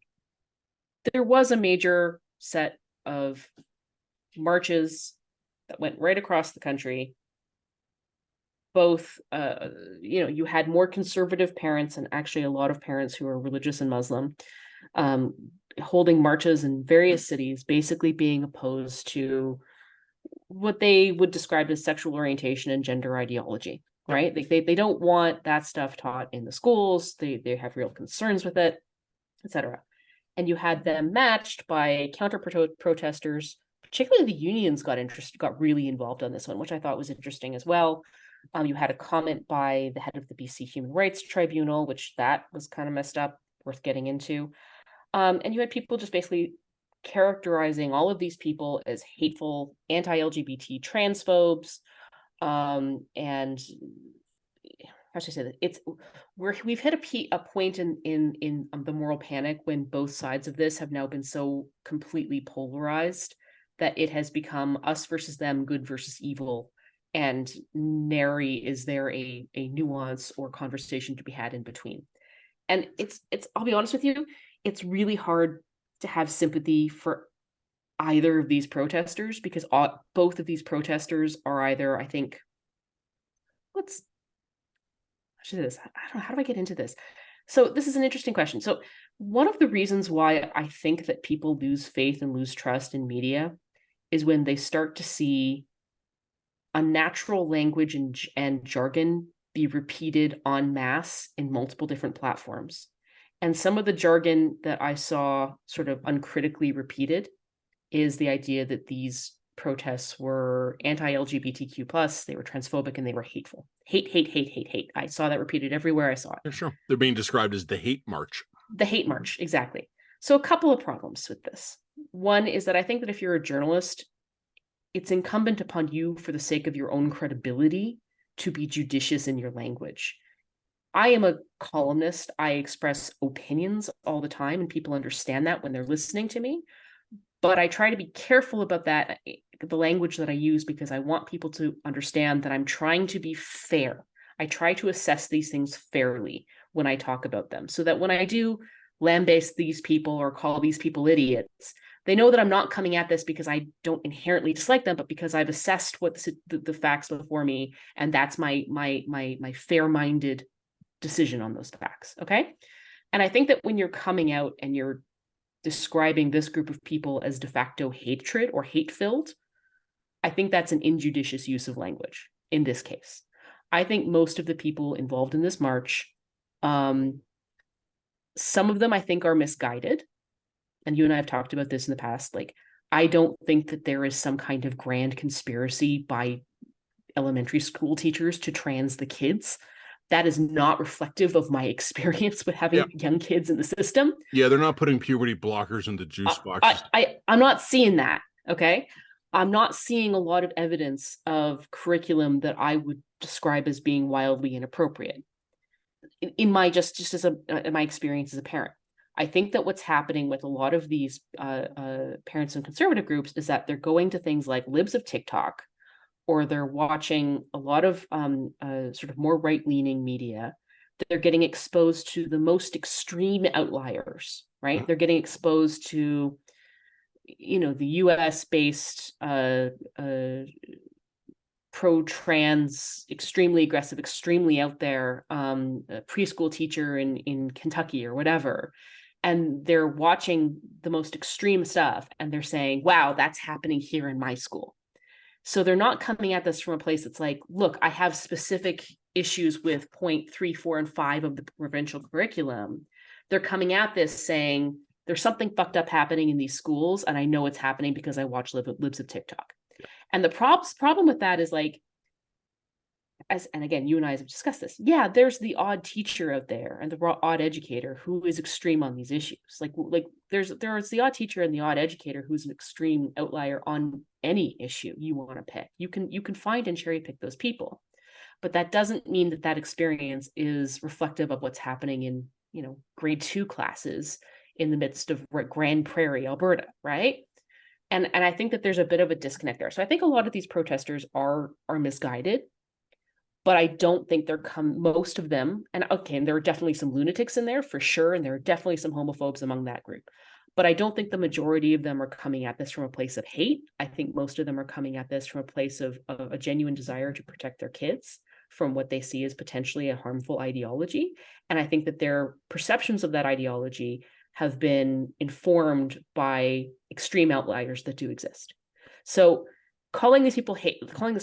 there was a major set of marches that went right across the country. Both, you had more conservative parents, and actually a lot of parents who are religious and Muslim, holding marches in various cities, basically being opposed to what they would describe as sexual orientation and gender ideology, right? They don't want that stuff taught in the schools. They have real concerns with it, etc. And you had them matched by counter protesters particularly the unions got really involved on this one, which I thought was interesting as well. You had a comment by the head of the BC Human Rights Tribunal, which that was kind of messed up, worth getting into. And you had people just basically characterizing all of these people as hateful, anti-LGBT transphobes, and how should I say that? We've hit a point in the moral panic when both sides of this have now been so completely polarized that it has become us versus them, good versus evil, and nary is there a nuance or conversation to be had in between. And it's I'll be honest with you, it's really hard to have sympathy for either of these protesters, because both of these protesters are either, I think, I don't know, how do I get into this? So this is an interesting question. So one of the reasons why I think that people lose faith and lose trust in media is when they start to see unnatural language and jargon be repeated en masse in multiple different platforms. And some of the jargon that I saw sort of uncritically repeated is the idea that these protests were anti-LGBTQ+, they were transphobic, and they were hateful. Hate, hate, hate, hate, hate. I saw that repeated everywhere I saw it. Yeah, sure. They're being described as the hate march. The hate march, exactly. So a couple of problems with this. One is that I think that if you're a journalist, it's incumbent upon you, for the sake of your own credibility, to be judicious in your language. I am a columnist. I express opinions all the time, and people understand that when they're listening to me. But I try to be careful about that, the language that I use, because I want people to understand that I'm trying to be fair. I try to assess these things fairly when I talk about them, so that when I do lambaste these people or call these people idiots, they know that I'm not coming at this because I don't inherently dislike them, but because I've assessed what the facts before me, and that's my fair-minded decision on those facts. Okay. And I think that when you're coming out and you're describing this group of people as de facto hatred or hate-filled, I think that's an injudicious use of language in this case. I think most of the people involved in this march, some of them I think are misguided. And you and I have talked about this in the past. Like, I don't think that there is some kind of grand conspiracy by elementary school teachers to trans the kids. That is not reflective of my experience with having young kids in the system. Yeah, they're not putting puberty blockers in the juice boxes. I'm not seeing that, okay? I'm not seeing a lot of evidence of curriculum that I would describe as being wildly inappropriate in my just as in my experience as a parent. I think that what's happening with a lot of these parents and conservative groups is that they're going to things like libs of TikTok, or they're watching a lot of sort of more right-leaning media. They're getting exposed to the most extreme outliers, right? They're getting exposed to, the US-based pro-trans, extremely aggressive, extremely out there preschool teacher in Kentucky or whatever. And they're watching the most extreme stuff, and they're saying, wow, that's happening here in my school. So they're not coming at this from a place that's like, look, I have specific issues with point 3, 4, and 5 of the provincial curriculum. They're coming at this saying, there's something fucked up happening in these schools, and I know it's happening because I watch libs of TikTok. And the problem with that is, like, and again, you and I have discussed this. Yeah, there's the odd teacher out there and the odd educator who is extreme on these issues. Like there's the odd teacher and the odd educator who's an extreme outlier on any issue you want to pick. You can find and cherry pick those people, but that doesn't mean that experience is reflective of what's happening in grade 2 classes in the midst of Grand Prairie, Alberta, right? And I think that there's a bit of a disconnect there. So I think a lot of these protesters are misguided. But I don't think most of them, and there are definitely some lunatics in there for sure, and there are definitely some homophobes among that group. But I don't think the majority of them are coming at this from a place of hate. I think most of them are coming at this from a place of a genuine desire to protect their kids from what they see as potentially a harmful ideology. And I think that their perceptions of that ideology have been informed by extreme outliers that do exist. So calling this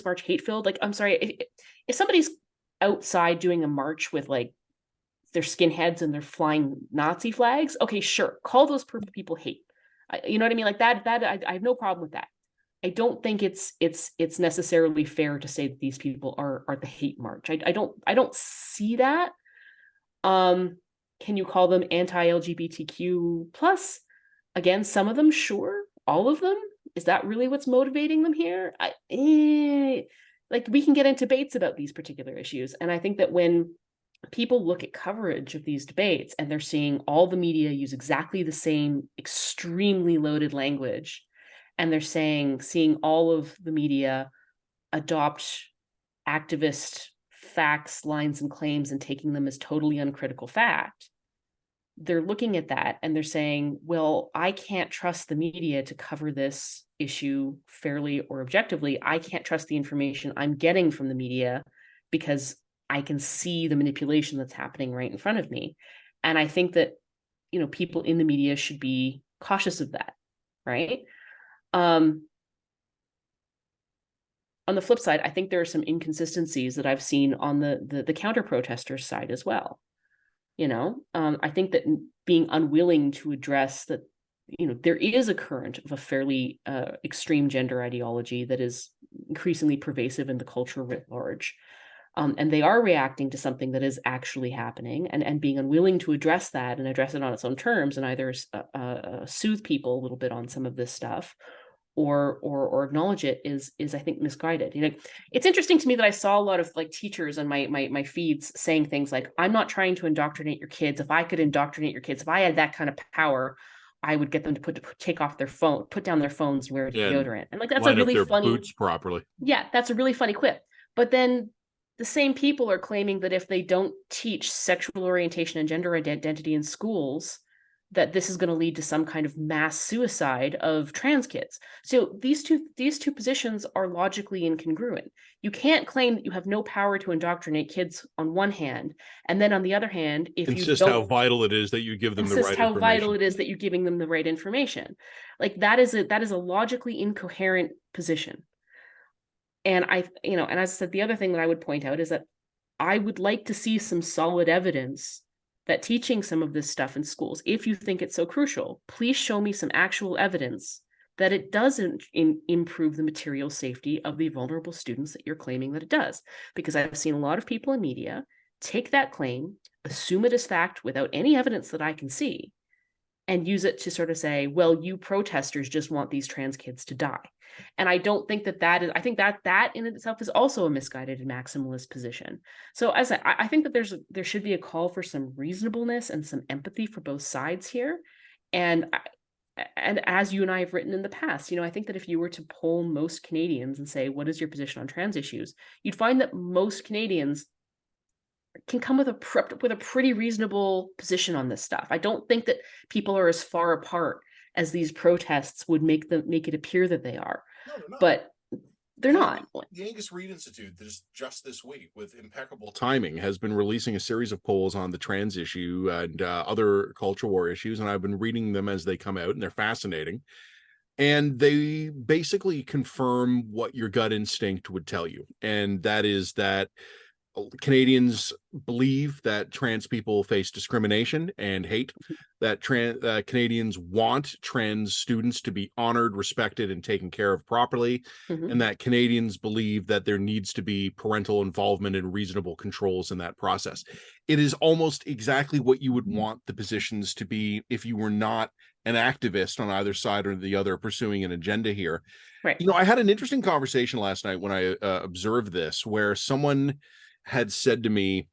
march hate-filled, like, I'm sorry, if somebody's outside doing a march with like their skinheads and they're flying Nazi flags, okay, sure, call those people hate. You know what I mean? Like that I have no problem with that. I don't think it's necessarily fair to say that these people are the hate march. I don't see that. Can you call them anti-LGBTQ plus? Again, some of them, sure. All of them? Is that really what's motivating them here? Like, we can get into debates about these particular issues. And I think that when people look at coverage of these debates and they're seeing all the media use exactly the same extremely loaded language, and they're seeing all of the media adopt activist facts, lines, and claims and taking them as totally uncritical fact, they're looking at that and they're saying, well, I can't trust the media to cover this issue fairly or objectively. I can't trust the information I'm getting from the media because I can see the manipulation that's happening right in front of me. And I think that, people in the media should be cautious of that, right? On the flip side, I think there are some inconsistencies that I've seen on the counter protesters side as well. I think that being unwilling to address that, there is a current of a fairly extreme gender ideology that is increasingly pervasive in the culture writ large. And they are reacting to something that is actually happening, and being unwilling to address that and address it on its own terms and either soothe people a little bit on some of this stuff or acknowledge it is I think misguided. It's interesting to me that I saw a lot of like teachers on my feeds saying things like, I'm not trying to indoctrinate your kids. If I could indoctrinate your kids, if I had that kind of power, I would get them to take off their phone, put down their phones, wear deodorant. And like, that's a really funny boots properly. Yeah, that's a really funny quip. But then the same people are claiming that if they don't teach sexual orientation and gender identity in schools, that this is going to lead to some kind of mass suicide of trans kids. So these two positions are logically incongruent. You can't claim that you have no power to indoctrinate kids on one hand, and then on the other hand, if you insist how vital it is that you give them the right information. How vital it is that you're giving them the right information. Like, that is a logically incoherent position. And and as I said, the other thing that I would point out is that I would like to see some solid evidence that teaching some of this stuff in schools, if you think it's so crucial, please show me some actual evidence that it doesn't improve the material safety of the vulnerable students that you're claiming that it does. Because I've seen a lot of people in media take that claim, assume it as fact without any evidence that I can see, and use it to sort of say, well, you protesters just want these trans kids to die. And I don't think that is, I think that in itself is also a misguided and maximalist position. So as I think that there should be a call for some reasonableness and some empathy for both sides here. And as you and I have written in the past, I think that if you were to poll most Canadians and say, what is your position on trans issues, you'd find that most Canadians can come with a pretty reasonable position on this stuff. I don't think that people are as far apart as these protests would make it appear that they are. No, they're not. But they're not. The Angus Reid Institute, just this week, with impeccable timing, has been releasing a series of polls on the trans issue and other culture war issues, and I've been reading them as they come out, and they're fascinating. And they basically confirm what your gut instinct would tell you, and that is that Canadians believe that trans people face discrimination and hate, that Canadians want trans students to be honored, respected, and taken care of properly, and that Canadians believe that there needs to be parental involvement and reasonable controls in that process. It is almost exactly what you would want the positions to be if you were not an activist on either side or the other pursuing an agenda here. Right. I had an interesting conversation last night when I observed this, where someone had said to me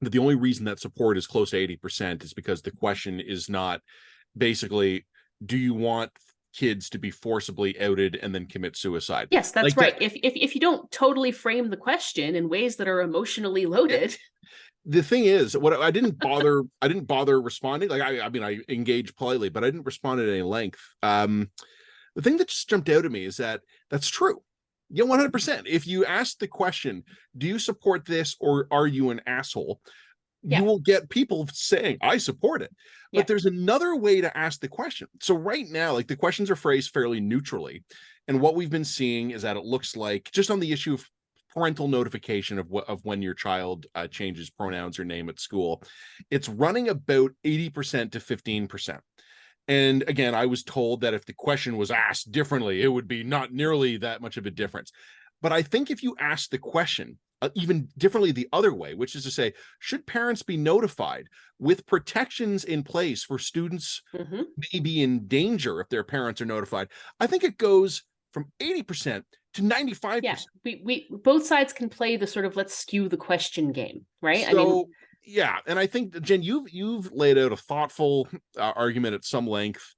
that the only reason that support is close to 80% is because the question is not basically, do you want kids to be forcibly outed and then commit suicide? Yes, that's right. If you don't totally frame the question in ways that are emotionally loaded. The thing is, what I didn't bother responding. Like, I engaged politely, but I didn't respond at any length. The thing that just jumped out at me is that that's true. 100%. If you ask the question, do you support this or are you an asshole? You will get people saying, I support it. But there's another way to ask the question. So right now, like, the questions are phrased fairly neutrally. And what we've been seeing is that it looks like, just on the issue of parental notification of when your child changes pronouns or name at school, it's running about 80% to 15%. And again, I was told that if the question was asked differently, it would be not nearly that much of a difference. But I think if you ask the question even differently the other way, which is to say, should parents be notified with protections in place for students may be in danger if their parents are notified? I think it goes from 80% to 95%. Yeah, we both sides can play the sort of let's skew the question game, right? So, I mean, yeah, and I think, Jen, you've laid out a thoughtful argument at some length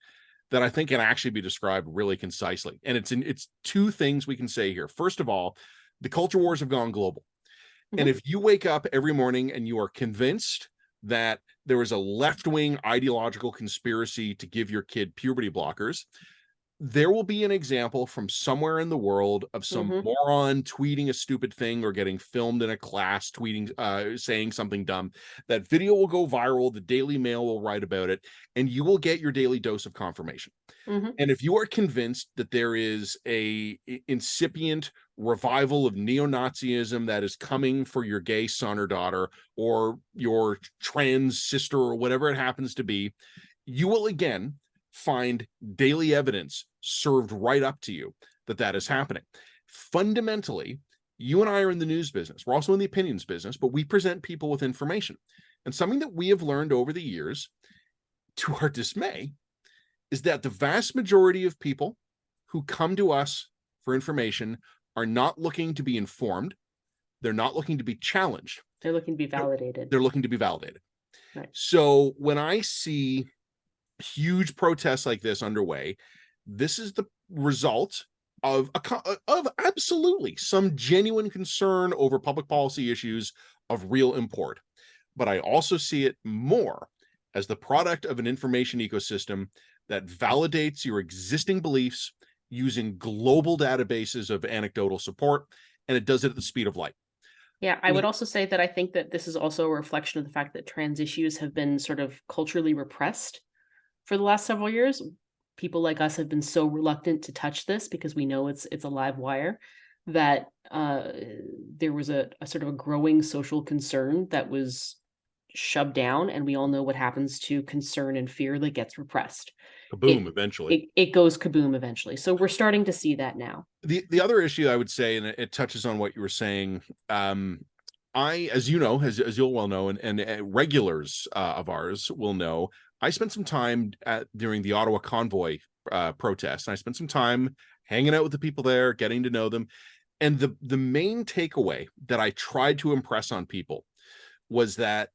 that I think can actually be described really concisely. And it's two things we can say here. First of all, the culture wars have gone global. And if you wake up every morning and you are convinced that there is a left-wing ideological conspiracy to give your kid puberty blockers, there will be an example from somewhere in the world of some moron tweeting a stupid thing or getting filmed in a class tweeting, saying something dumb. That video will go viral. The Daily Mail will write about it, and you will get your daily dose of confirmation. And if you are convinced that there is a incipient revival of neo-Nazism that is coming for your gay son or daughter or your trans sister or whatever it happens to be, you will again find daily evidence served right up to you that that is happening. Fundamentally, you and I are in the news business. We're also in the opinions business, but we present people with information. And something that we have learned over the years, to our dismay, is that the vast majority of people who come to us for information are not looking to be informed. They're not looking to be challenged. They're looking to be validated. They're looking to be validated. Right. So when I see huge protests like this underway, this is the result of absolutely some genuine concern over public policy issues of real import. But I also see it more as the product of an information ecosystem that validates your existing beliefs using global databases of anecdotal support, and it does it at the speed of light. Yeah, I would also say that I think that this is also a reflection of the fact that trans issues have been sort of culturally repressed for the last several years. People like us have been so reluctant to touch this because we know it's a live wire, that there was a sort of a growing social concern that was shoved down, and we all know what happens to concern and fear that gets repressed. Kaboom, eventually. It goes kaboom eventually. So we're starting to see that now. The other issue I would say, and it touches on what you were saying, I, as you know, as you'll well know, and regulars of ours will know, I spent some time during the Ottawa convoy protest, and I spent some time hanging out with the people there, getting to know them. And the main takeaway that I tried to impress on people was that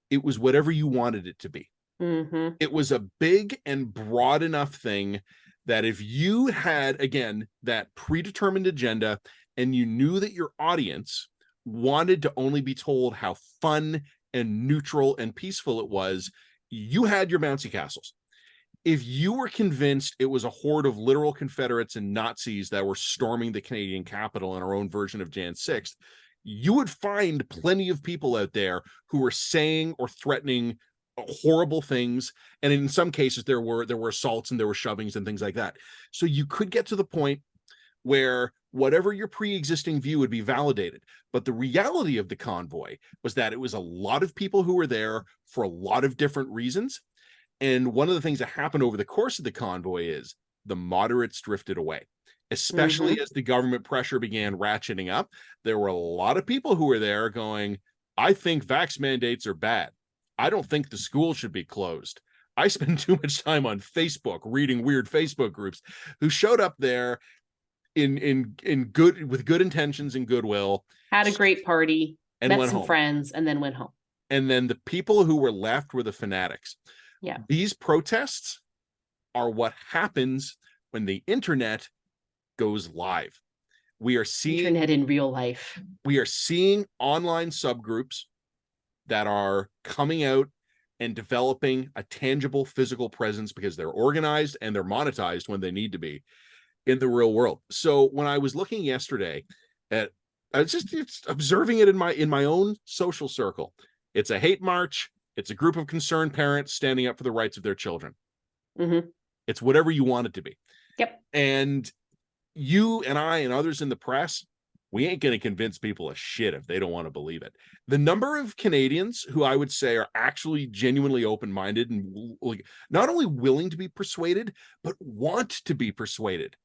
it was whatever you wanted it to be. It was a big and broad enough thing that if you had, again, that predetermined agenda and you knew that your audience wanted to only be told how fun and neutral and peaceful it was, you had your bouncy castles. If you were convinced it was a horde of literal Confederates and Nazis that were storming the Canadian capital in our own version of Jan 6th, you would find plenty of people out there who were saying or threatening horrible things, and in some cases there were assaults and there were shovings and things like that. So you could get to the point where whatever your pre-existing view would be validated. But the reality of the convoy was that it was a lot of people who were there for a lot of different reasons. And one of the things that happened over the course of the convoy is the moderates drifted away, especially as the government pressure began ratcheting up. There were a lot of people who were there going, I think vax mandates are bad. I don't think the school should be closed. I spend too much time on Facebook reading weird Facebook groups, who showed up there in good, with good intentions and goodwill, had a great party, and met went some home. friends, and then went home. And then the people who were left were the fanatics. Yeah. These protests are what happens when the internet goes live. We are seeing internet in real life. We are seeing online subgroups that are coming out and developing a tangible physical presence because they're organized and they're monetized when they need to be in the real world. So when I was looking yesterday at, I was just observing it in my own social circle. It's a hate march. It's a group of concerned parents standing up for the rights of their children. It's whatever you want it to be. Yep. And you and I and others in the press we ain't going to convince people of shit if they don't want to believe it. The number of Canadians who I would say are actually genuinely open-minded and like not only willing to be persuaded, but want to be persuaded.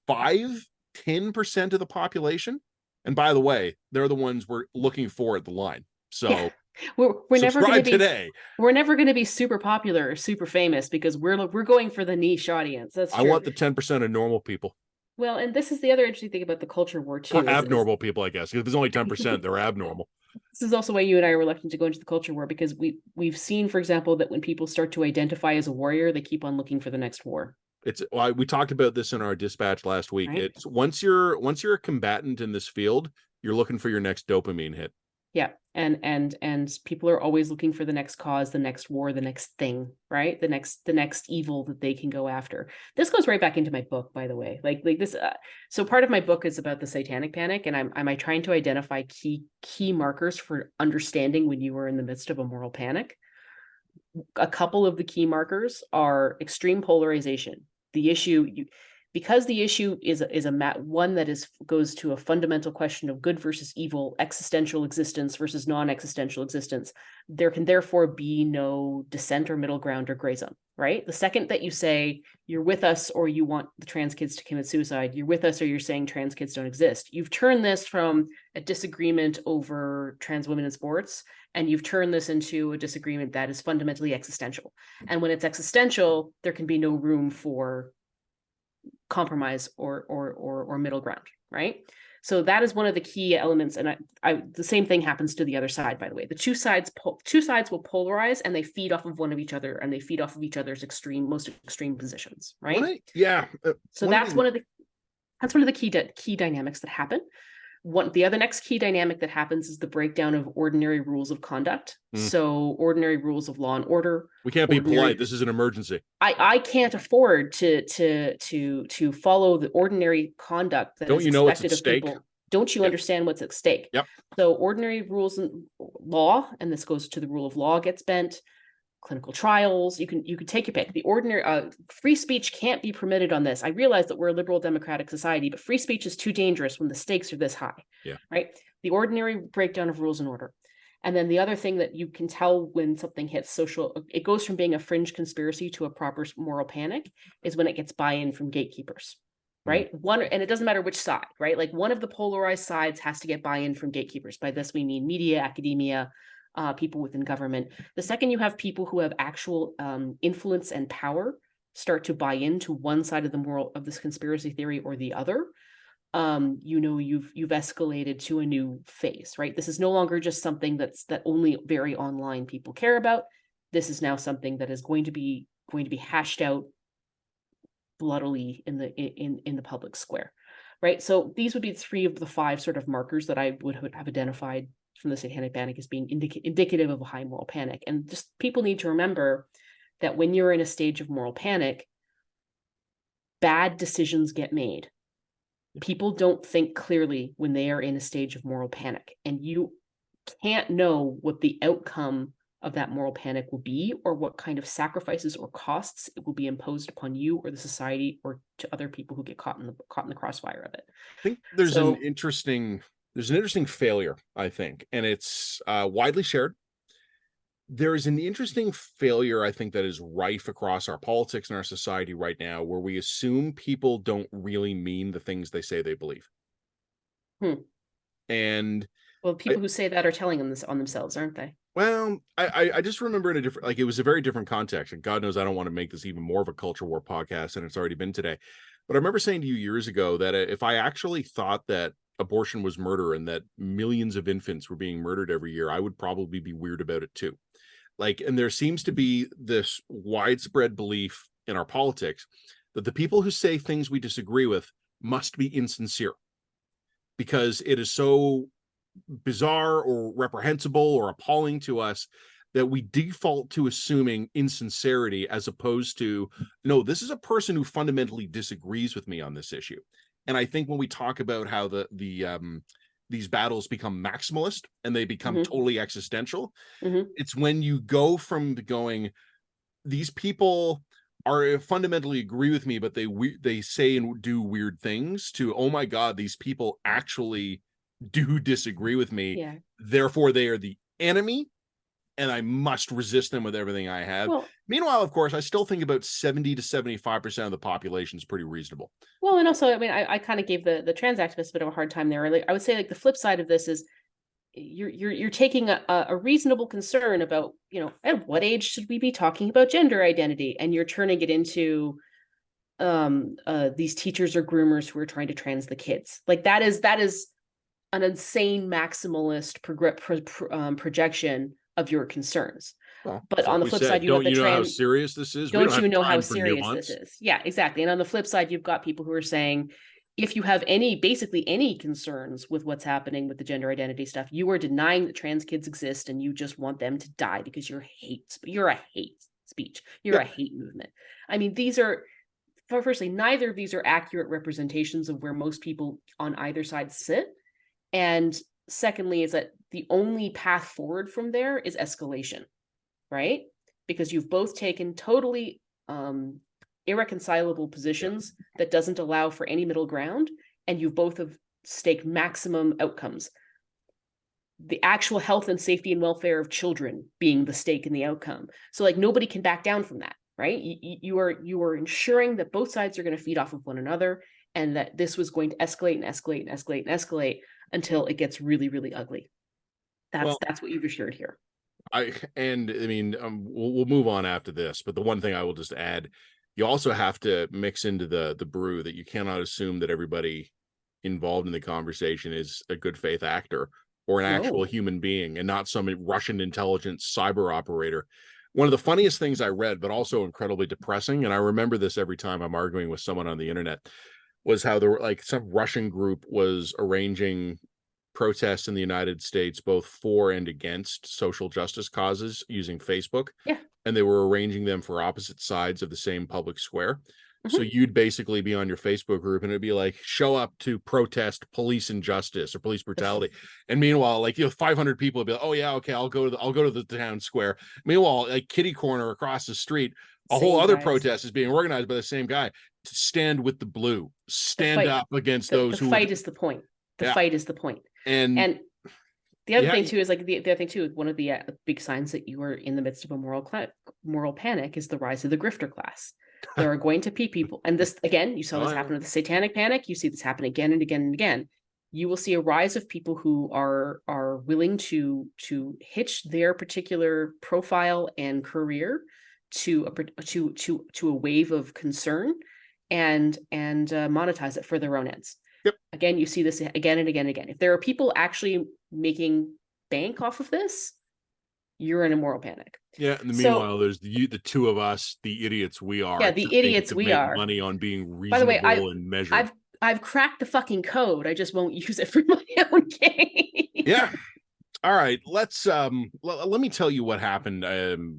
5-10% of the population. And by the way, they're the ones we're looking for at the line. So yeah. We're never going to be today. We're never going to be super popular or super famous because we're going for the niche audience. That's true. I want the 10% of normal people. Well, and this is the other interesting thing about the culture war too. Or abnormal people, I guess. If there's only 10%, they're abnormal. This is also why you and I are reluctant to go into the culture war, because we've seen, for example, that when people start to identify as a warrior, they keep on looking for the next war. We talked about this in our dispatch last week. Right? It's once you're a combatant in this field, you're looking for your next dopamine hit. Yeah. And people are always looking for the next cause, the next war, the next thing, right? The next evil that they can go after. This goes right back into my book, by the way. Like this. So part of my book is about the satanic panic, and I'm trying to identify key markers for understanding when you are in the midst of a moral panic. A couple of the key markers are extreme polarization. The issue, because the issue is one that goes to a fundamental question of good versus evil, existential existence versus non-existential existence. There can therefore be no dissent or middle ground or gray zone, right? The second that you say you're with us or you want the trans kids to commit suicide, you're with us or you're saying trans kids don't exist. You've turned this from a disagreement over trans women in sports, and you've turned this into a disagreement that is fundamentally existential. And when it's existential, there can be no room for compromise or middle ground, right? So that is one of the key elements. And the same thing happens to the other side, by the way. The two sides will polarize, and they feed off of one of each other, and they feed off of each other's most extreme positions, right? So that's one of the key dynamics that happen. The other next key dynamic that happens is the breakdown of ordinary rules of conduct. So ordinary rules of law and order. We can't be polite. This is an emergency. I can't afford to follow the ordinary conduct that is expected of people. Don't you understand what's at stake? Yep. So ordinary rules and law, and this goes to the rule of law gets bent. Clinical trials, you can take your pick. The ordinary free speech can't be permitted on this. I realize that we're a liberal democratic society, but free speech is too dangerous when the stakes are this high. Yeah. Right. The ordinary breakdown of rules and order. And then the other thing that you can tell when something hits social, it goes from being a fringe conspiracy to a proper moral panic, is when it gets buy-in from gatekeepers. Right. And it doesn't matter which side, right? Like one of the polarized sides has to get buy-in from gatekeepers. By this, we mean media, academia, people within government. The second you have people who have actual influence and power start to buy into one side of this conspiracy theory or the other, you've escalated to a new phase, right? This is no longer just something that only very online people care about. This is now something that is going to be hashed out bloodily in the public square, right? So these would be 3 of the 5 sort of markers that I would have identified from the satanic panic as being indicative of a high moral panic. And just people need to remember that when you're in a stage of moral panic, bad decisions get made. People don't think clearly when they are in a stage of moral panic, and you can't know what the outcome of that moral panic will be, or what kind of sacrifices or costs it will be imposed upon you or the society or to other people who get caught in the crossfire of it. I think there's an interesting failure, I think, and it's widely shared. There is an interesting failure, I think, that is rife across our politics and our society right now, where we assume people don't really mean the things they say they believe. And people who say that are telling them this on themselves, aren't they? Well, I just remember in a different, like, it was a very different context, and God knows I don't want to make this even more of a culture war podcast than it's already been today. But I remember saying to you years ago that if I actually thought that abortion was murder and that millions of infants were being murdered every year, I would probably be weird about it too. Like, and there seems to be this widespread belief in our politics that the people who say things we disagree with must be insincere because it is so bizarre or reprehensible or appalling to us that we default to assuming insincerity as opposed to, no, this is a person who fundamentally disagrees with me on this issue. And I think when we talk about how these battles become maximalist and they become totally existential, it's when you go from going, these people are fundamentally agree with me, but they say and do weird things to, oh my God, these people actually do disagree with me. Yeah. Therefore, they are the enemy, and I must resist them with everything I have. Well, meanwhile, of course, I still think about 70 to 75% of the population is pretty reasonable. well, and also, I mean, I kind of gave the trans activists a bit of a hard time there. Like, I would say, like, the flip side of this is you're taking a reasonable concern about, you know, at what age should we be talking about gender identity, and you're turning it into these teachers or groomers who are trying to trans the kids. Like, that is an insane maximalist projection of your concerns. Well, But on the flip side, you don't have the you know how trans. serious this is? We Don't don't you have know how time for serious this nuance. is? Yeah, exactly. And on the flip side, you've got people who are saying, if you have basically any concerns with what's happening with the gender identity stuff, you are denying that trans kids exist, and you just want them to die because you're a hate speech. You're a hate movement. I mean, these are, firstly, neither of these are accurate representations of where most people on either side sit. And secondly, is that the only path forward from there is escalation, right? Because you've both taken totally irreconcilable positions that doesn't allow for any middle ground, and you both have staked maximum outcomes. The actual health and safety and welfare of children being the stake in the outcome. So, like, nobody can back down from that, right? You are ensuring that both sides are going to feed off of one another, and that this was going to escalate and escalate and escalate and escalate until it gets really, really ugly. That's what you've assured here. I mean, we'll move on after this, but the one thing I will just add, you also have to mix into the brew that you cannot assume that everybody involved in the conversation is a good faith actor or an actual human being, and not some Russian intelligence cyber operator. One of the funniest things I read, but also incredibly depressing, and I remember this every time I'm arguing with someone on the internet, was how there were, like, some Russian group was arranging protests in the United States, both for and against social justice causes, using Facebook. Yeah. And they were arranging them for opposite sides of the same public square. So you'd basically be on your Facebook group and it'd be like, show up to protest police injustice or police brutality. And meanwhile, like, 500 people would be like, oh yeah, okay, I'll go to the town square. Meanwhile, like, kitty corner across the street, a whole other protest is being organized by the same guy to stand with the blue, stand up against those who. The fight is the point. The fight is the point. And the other thing too is, like, the other thing too, one of the big signs that you are in the midst of a moral panic is the rise of the grifter class. There are going to be people, and this, again, you saw this happen with the satanic panic. You see this happen again and again and again. You will see a rise of people who are willing to hitch their particular profile and career to a wave of concern and monetize it for their own ends. Yep. Again, you see this again and again and again. If there are people actually making bank off of this, you're in a moral panic. Yeah, and meanwhile, there's the two of us, the idiots we are. Yeah, the idiots we are. Money on being reasonable. By the way, and measured. I've cracked the fucking code. I just won't use it for my own game. Yeah. All right. Let's let me tell you what happened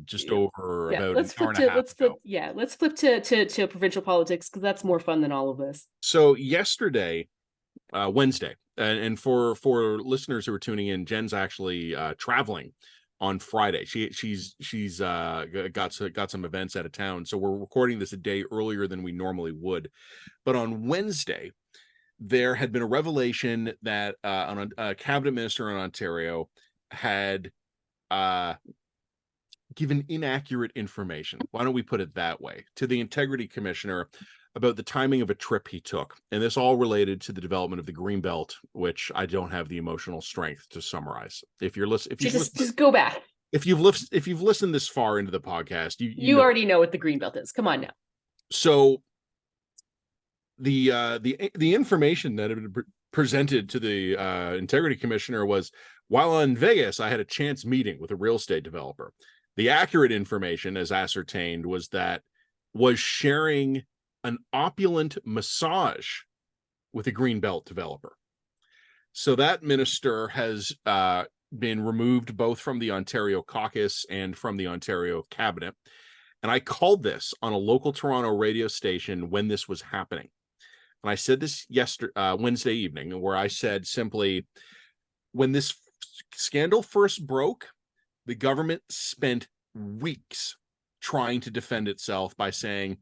just over about an hour and a half ago. Let's flip to provincial politics, because that's more fun than all of this. So yesterday, Wednesday, and for listeners who are tuning in, Jen's actually traveling on Friday. She's got some events out of town, so we're recording this a day earlier than we normally would. But on Wednesday, there had been a revelation that a cabinet minister in Ontario had given inaccurate information. Why don't we put it that way? To the Integrity Commissioner about the timing of a trip he took. And this all related to the development of the Greenbelt, which I don't have the emotional strength to summarize. If you're listening, just go back. If you've listened this far into the podcast, you already know what the Greenbelt is. Come on now. So the information that had been presented to the Integrity Commissioner was, while in Vegas, I had a chance meeting with a real estate developer. The accurate information, as ascertained, was sharing an opulent massage with a Greenbelt developer. So that minister has been removed both from the Ontario caucus and from the Ontario cabinet. And I called this on a local Toronto radio station when this was happening. And I said this Wednesday evening, where I said simply, when this scandal first broke, the government spent weeks trying to defend itself by saying,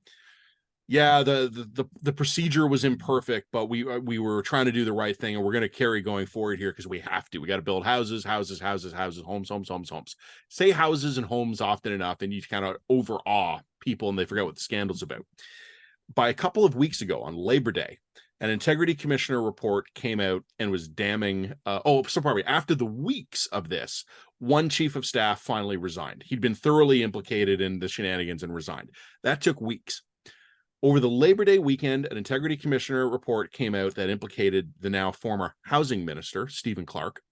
yeah, the procedure was imperfect, but we were trying to do the right thing, and we're going to carry going forward here because we have to. We got to build houses, homes. Say houses and homes often enough, and you kind of overawe people, and they forget what the scandal's about. By a couple of weeks ago, on Labor Day, an integrity commissioner report came out and was damning. After the weeks of this, one chief of staff finally resigned. He'd been thoroughly implicated in the shenanigans and resigned. That took weeks. Over the Labor Day weekend, an integrity commissioner report came out that implicated the now former housing minister, Stephen Clark.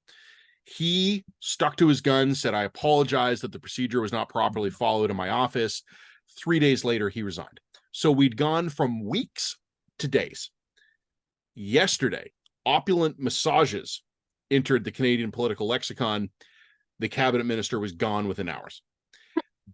He stuck to his guns, said, I apologize that the procedure was not properly followed in my office. 3 days later, he resigned. So we'd gone from weeks to days. Yesterday, opulent massages entered the Canadian political lexicon. The cabinet minister was gone within hours.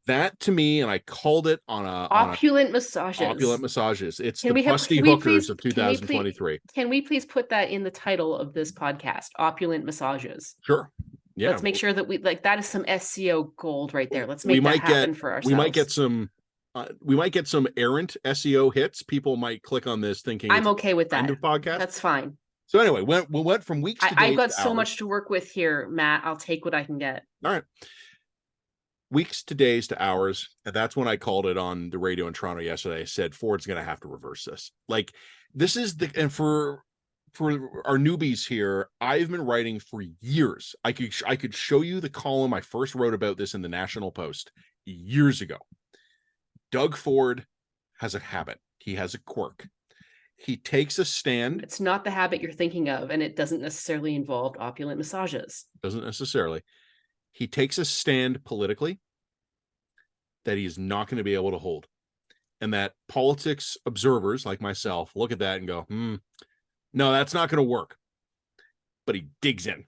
That, to me, and I called it on a opulent massages. Opulent massages. It's the busty hookers of 2023. Can we please put that in the title of this podcast? Opulent massages. Sure. Yeah. Let's make sure that that is some SEO gold right there. Let's make that happen for ourselves. We might get some errant SEO hits. People might click on this thinking I'm okay with that. Podcast. That's fine. So anyway, we went from weeks to days. I've got so much to work with here, Matt. I'll take what I can get. All right. Weeks to days to hours. And that's when I called it on the radio in Toronto yesterday. I said, Ford's going to have to reverse this. Like, this is and for our newbies here, I've been writing for years. I could show you the column I first wrote about this in the National Post years ago. Doug Ford has a habit. He has a quirk. He takes a stand. It's not the habit you're thinking of, and it doesn't necessarily involve opulent massages. Doesn't necessarily. He takes a stand politically that he is not going to be able to hold. And that politics observers like myself look at that and go, no, that's not going to work. But he digs in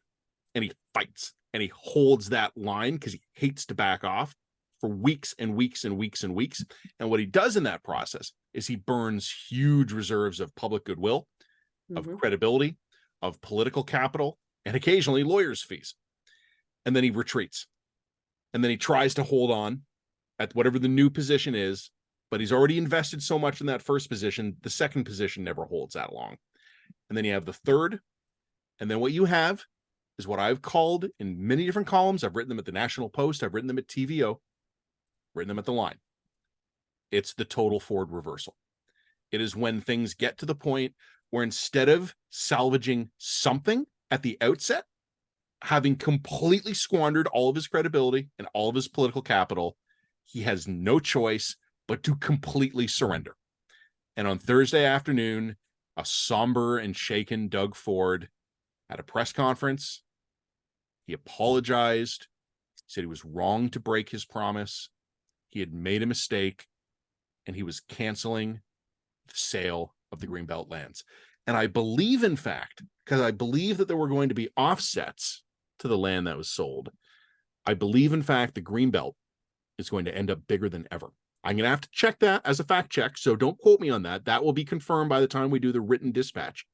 and he fights and he holds that line because he hates to back off for weeks and weeks and weeks and weeks. And what he does in that process is he burns huge reserves of public goodwill, of credibility, of political capital, and occasionally lawyers' fees. And then he retreats. And then he tries to hold on at whatever the new position is, but he's already invested so much in that first position, the second position never holds that long. And then you have the third. And then what you have is what I've called in many different columns. I've written them at the National Post. I've written them at TVO, written them at the Line. It's the total Ford reversal. It is when things get to the point where instead of salvaging something at the outset, having completely squandered all of his credibility and all of his political capital, he has no choice but to completely surrender. And on Thursday afternoon, a somber and shaken Doug Ford at a press conference, he apologized, said he was wrong to break his promise, he had made a mistake, and he was canceling the sale of the Greenbelt lands. And I believe, in fact, because I believe that there were going to be offsets to the land that was sold, I believe, in fact, the Greenbelt is going to end up bigger than ever. I'm going to have to check that as a fact check, so don't quote me on that. That will be confirmed by the time we do the written dispatch.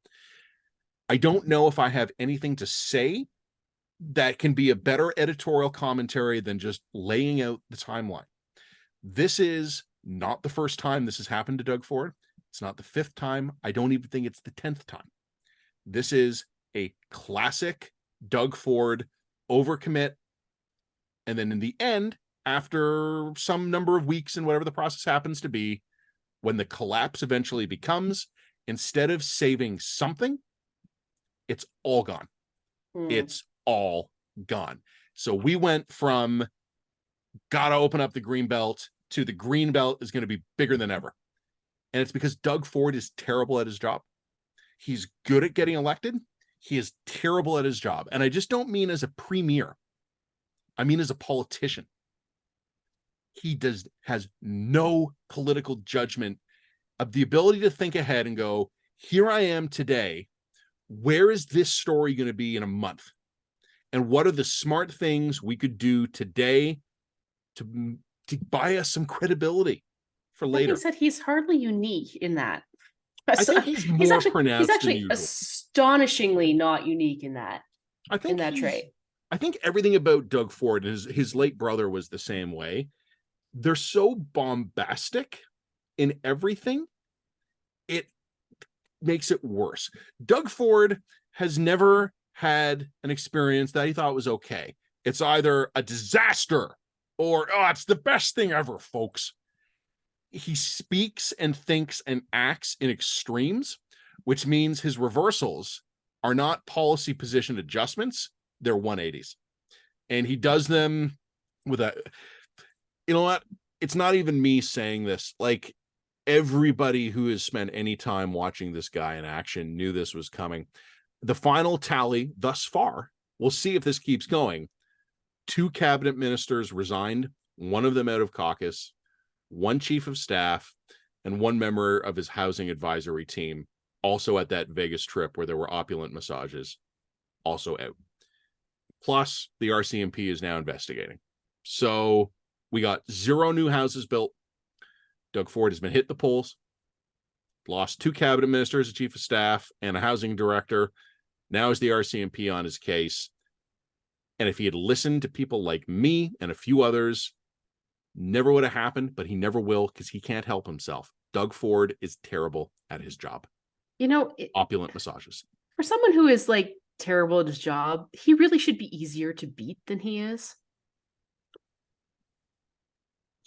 I don't know if I have anything to say that can be a better editorial commentary than just laying out the timeline. This is not the first time this has happened to Doug Ford. It's not the fifth time. I don't even think it's the 10th time. This is a classic Doug Ford overcommit. And then in the end, after some number of weeks and whatever the process happens to be, when the collapse eventually becomes, instead of saving something, it's all gone. It's all gone. So we went from gotta open up the Greenbelt to the Greenbelt is going to be bigger than ever. And it's because Doug Ford is terrible at his job. He's good at getting elected. He is terrible at his job. And I just don't mean as a premier. I mean as a politician. He has no political judgment of the ability to think ahead and go, here I am today. Where is this story going to be in a month? And what are the smart things we could do today to buy us some credibility for later? Like you said, he's hardly unique in that. I think he's more pronounced. He's actually astonishingly not unique in that. I think in that trait. I think everything about Doug Ford, his late brother was the same way. they're so bombastic in everything, it makes it worse. Doug Ford has never had an experience that he thought was okay. It's either a disaster or, oh, it's the best thing ever, folks. He speaks and thinks and acts in extremes, which means his reversals are not policy position adjustments, they're 180s. And he does them with a, you know what? It's not even me saying this. Like, everybody who has spent any time watching this guy in action knew this was coming. The final tally thus far, we'll see if this keeps going. 2 cabinet ministers resigned, one of them out of caucus, 1 chief of staff, and 1 member of his housing advisory team, also at that Vegas trip where there were opulent massages, also out. Plus, the RCMP is now investigating. So we got 0 new houses built. Doug Ford has been hit the polls, lost 2 cabinet ministers, a chief of staff, and a housing director. Now is the RCMP on his case. And if he had listened to people like me and a few others, never would have happened, but he never will because he can't help himself. Doug Ford is terrible at his job. You know, Opulent massages. For someone who is like terrible at his job, he really should be easier to beat than he is.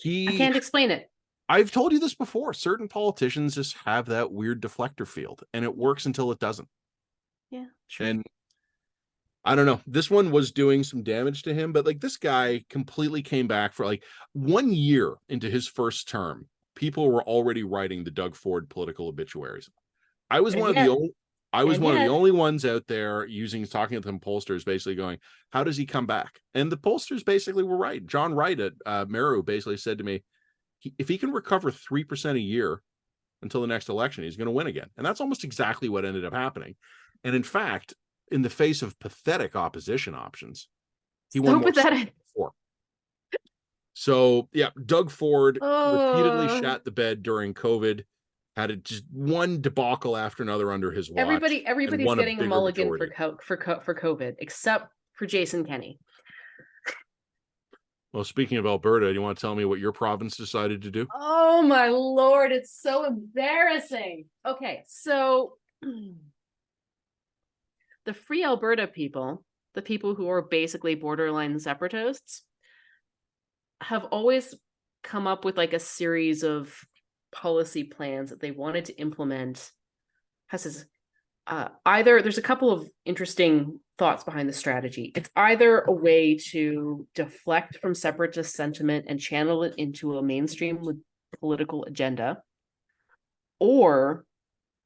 I can't explain it. I've told you this before. Certain politicians just have that weird deflector field, and it works until it doesn't. Yeah, true. And I don't know. This one was doing some damage to him, but like this guy completely came back for like 1 year into his first term. People were already writing the Doug Ford political obituaries. I was one of the only ones out there talking to them pollsters, basically going, how does he come back? And the pollsters basically were right. John Wright at Meru basically said to me, if he can recover 3% a year until the next election, he's going to win again. And that's almost exactly what ended up happening. And in fact, in the face of pathetic opposition options, he won more before. So yeah, Doug Ford repeatedly shat the bed during COVID, had just one debacle after another under his watch. Everybody's getting a mulligan for COVID, except for Jason Kenney. Well, speaking of Alberta, do you want to tell me what your province decided to do? Oh my Lord, it's so embarrassing. Okay, so the Free Alberta people, the people who are basically borderline separatists, have always come up with like a series of policy plans that they wanted to implement. Either there's a couple of interesting thoughts behind the strategy. It's either a way to deflect from separatist sentiment and channel it into a mainstream political agenda, or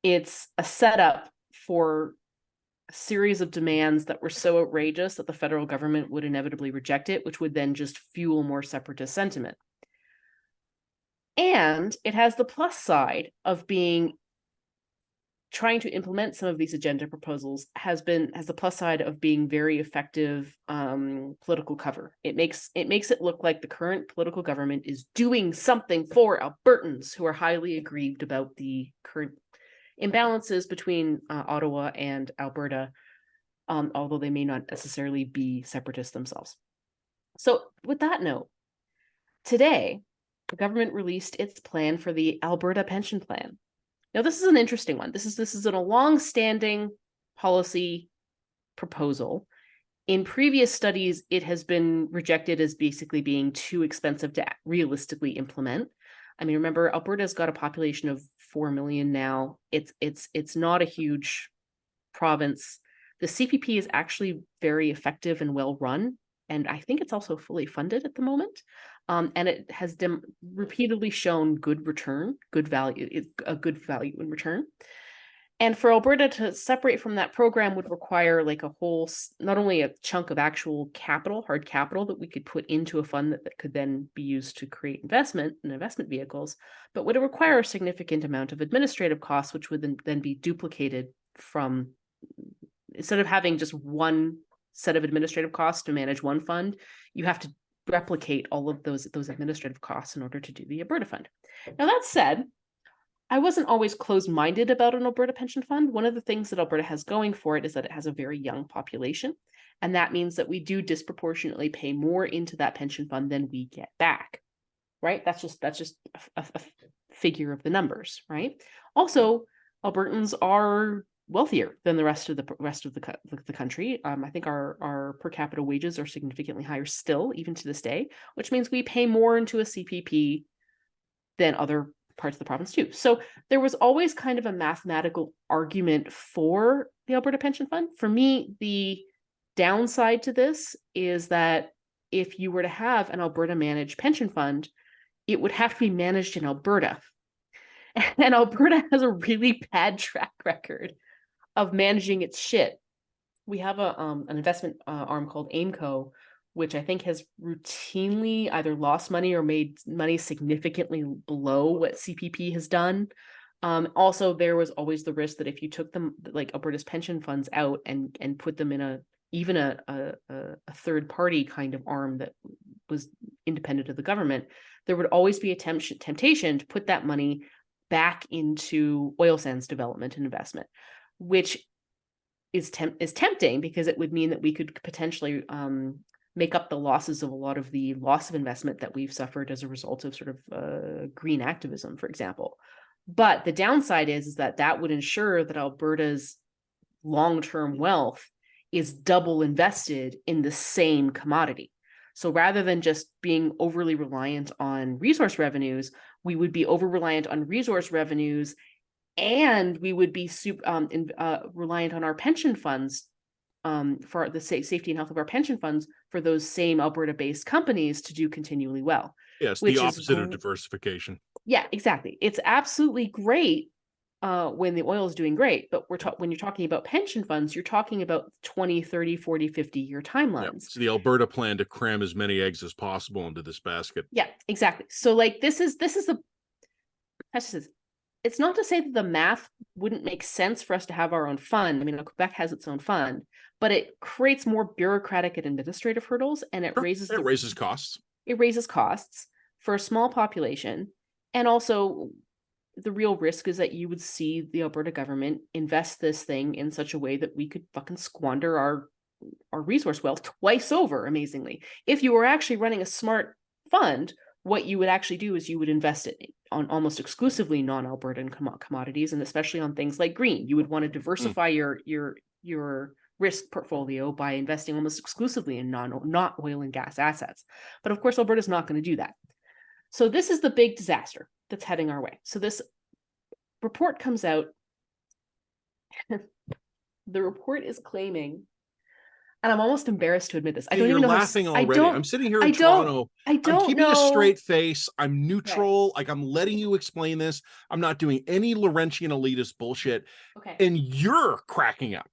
it's a setup for a series of demands that were so outrageous that the federal government would inevitably reject it, which would then just fuel more separatist sentiment. And it has the plus side of being trying to implement some of these agenda proposals has the plus side of being very effective political cover. It makes it look like the current political government is doing something for Albertans who are highly aggrieved about the current imbalances between Ottawa and Alberta, although they may not necessarily be separatists themselves. So with that note, today, the government released its plan for the Alberta pension plan. Now, this is an interesting one. This is a long-standing policy proposal. In previous studies, it has been rejected as basically being too expensive to realistically implement. I mean, remember, Alberta's got a population of 4 million now. It's not a huge province. The CPP is actually very effective and well run, and I think it's also fully funded at the moment. And it has repeatedly shown good value in return. And for Alberta to separate from that program would require like not only a chunk of actual hard capital that we could put into a fund that could then be used to create investment vehicles, but would require a significant amount of administrative costs, which would then be duplicated from, instead of having just one set of administrative costs to manage one fund, you have to replicate all of those administrative costs in order to do the Alberta Fund. Now, that said, I wasn't always closed-minded about an Alberta pension fund. One of the things that Alberta has going for it is that it has a very young population, and that means that we do disproportionately pay more into that pension fund than we get back. right? That's just a figure of the numbers, right? Also, Albertans are wealthier than the rest of the country. I think our per capita wages are significantly higher still, even to this day, which means we pay more into a CPP than other parts of the province too. So there was always kind of a mathematical argument for the Alberta Pension Fund. For me, the downside to this is that if you were to have an Alberta managed pension fund, it would have to be managed in Alberta. And Alberta has a really bad track record of managing its shit. We have an investment arm called AIMCO, which I think has routinely either lost money or made money significantly below what CPP has done. Also, there was always the risk that if you took them, like Alberta's pension funds out and put them in a third party kind of arm that was independent of the government, there would always be a temptation to put that money back into oil sands development and investment, which is tempting because it would mean that we could potentially make up the losses of a lot of the loss of investment that we've suffered as a result of sort of green activism, for example. But the downside is that would ensure that Alberta's long-term wealth is double invested in the same commodity. So rather than just being overly reliant on resource revenues, we would be over-reliant on resource revenues, and we would be reliant on our pension funds for the safety and health of our pension funds for those same Alberta-based companies to do continually well. Yes, the opposite of diversification. Yeah, exactly. It's absolutely great when the oil is doing great, but when you're talking about pension funds, you're talking about 20, 30, 40, 50-year timelines. Yeah, it's the Alberta plan to cram as many eggs as possible into this basket. Yeah, exactly. So like it's not to say that the math wouldn't make sense for us to have our own fund. I mean, Quebec has its own fund, but it creates more bureaucratic and administrative hurdles, and it raises costs. It raises costs for a small population. And also the real risk is that you would see the Alberta government invest this thing in such a way that we could fucking squander our resource wealth twice over, amazingly. If you were actually running a smart fund, what you would actually do is you would invest it on almost exclusively non-Albertan commodities, and especially on things like green. You would want to diversify your risk portfolio by investing almost exclusively in not oil and gas assets. But of course, Alberta's not going to do that. So this is the big disaster that's heading our way. So this report comes out. The report is claiming, and I'm almost embarrassed to admit this. I don't even know. You're laughing already. I'm sitting here in Toronto. I'm keeping a straight face. I'm neutral. Okay. Like, I'm letting you explain this. I'm not doing any Laurentian elitist bullshit. Okay. And you're cracking up.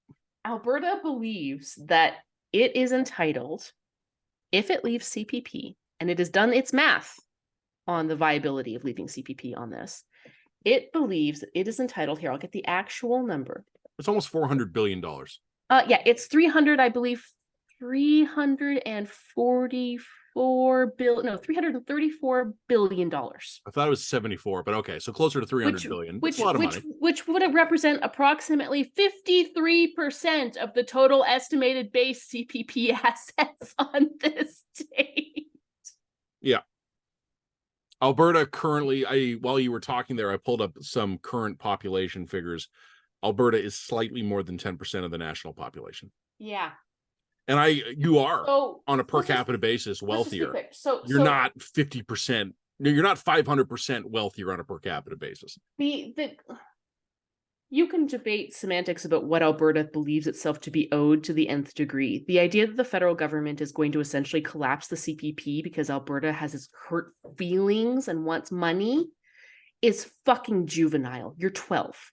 Alberta believes that it is entitled, if it leaves CPP, and it has done its math on the viability of leaving CPP on this, it believes that it is entitled, here, I'll get the actual number. It's almost $400 billion. Yeah, it's 334 billion dollars. I thought it was 74, but okay, so closer to 300 billion. That's a lot of money. Which would represent approximately 53% of the total estimated base CPP assets on this date. Yeah. Alberta currently, while you were talking there, I pulled up some current population figures. Alberta is slightly more than 10% of the national population. Yeah. And you are on a per capita basis wealthier. You're not 50%. You're not 500% wealthier on a per capita basis. You can debate semantics about what Alberta believes itself to be owed to the nth degree. The idea that the federal government is going to essentially collapse the CPP because Alberta has its hurt feelings and wants money is fucking juvenile. You're 12.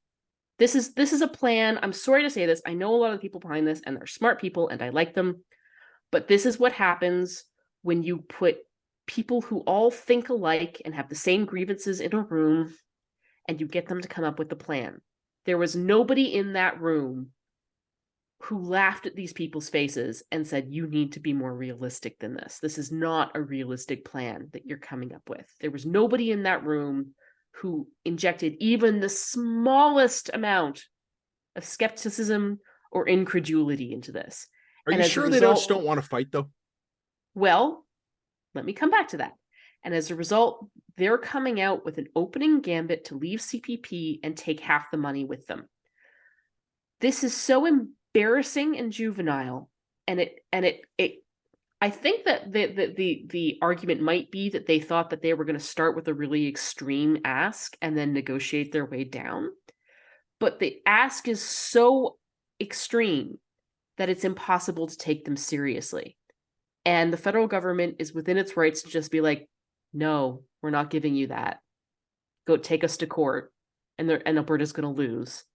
This is a plan. I'm sorry to say this. I know a lot of the people behind this, and they're smart people, and I like them. But this is what happens when you put people who all think alike and have the same grievances in a room, and you get them to come up with a plan. There was nobody in that room who laughed at these people's faces and said, you need to be more realistic than this. This is not a realistic plan that you're coming up with. There was nobody in that room who injected even the smallest amount of skepticism or incredulity into this. Are you sure they just don't want to fight, though? Well, let me come back to that. And as a result, they're coming out with an opening gambit to leave CPP and take half the money with them. This is so embarrassing and juvenile. And I think that the argument might be that they thought that they were going to start with a really extreme ask and then negotiate their way down. But the ask is so extreme that it's impossible to take them seriously. And the federal government is within its rights to just be like, no, we're not giving you that. Go take us to court. And Alberta's going to lose.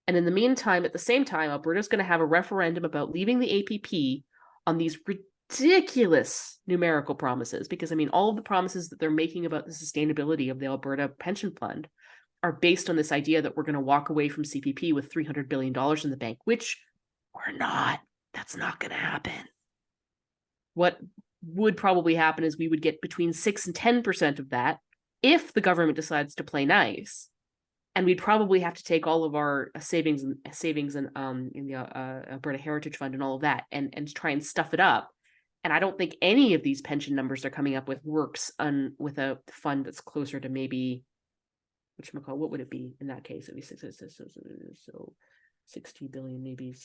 And in the meantime, at the same time, Alberta's going to have a referendum about leaving the APP on these ridiculous numerical promises. Because, I mean, all of the promises that they're making about the sustainability of the Alberta pension fund are based on this idea that we're going to walk away from CPP with $300 billion in the bank, which we're not. That's not going to happen. What would probably happen is we would get between 6 and 10% of that if the government decides to play nice. And we'd probably have to take all of our savings in the Alberta Heritage Fund and all of that and try and stuff it up. And I don't think any of these pension numbers they're coming up with works with a fund that's closer to maybe, what would it be in that case? It'd be so 60 billion, maybe.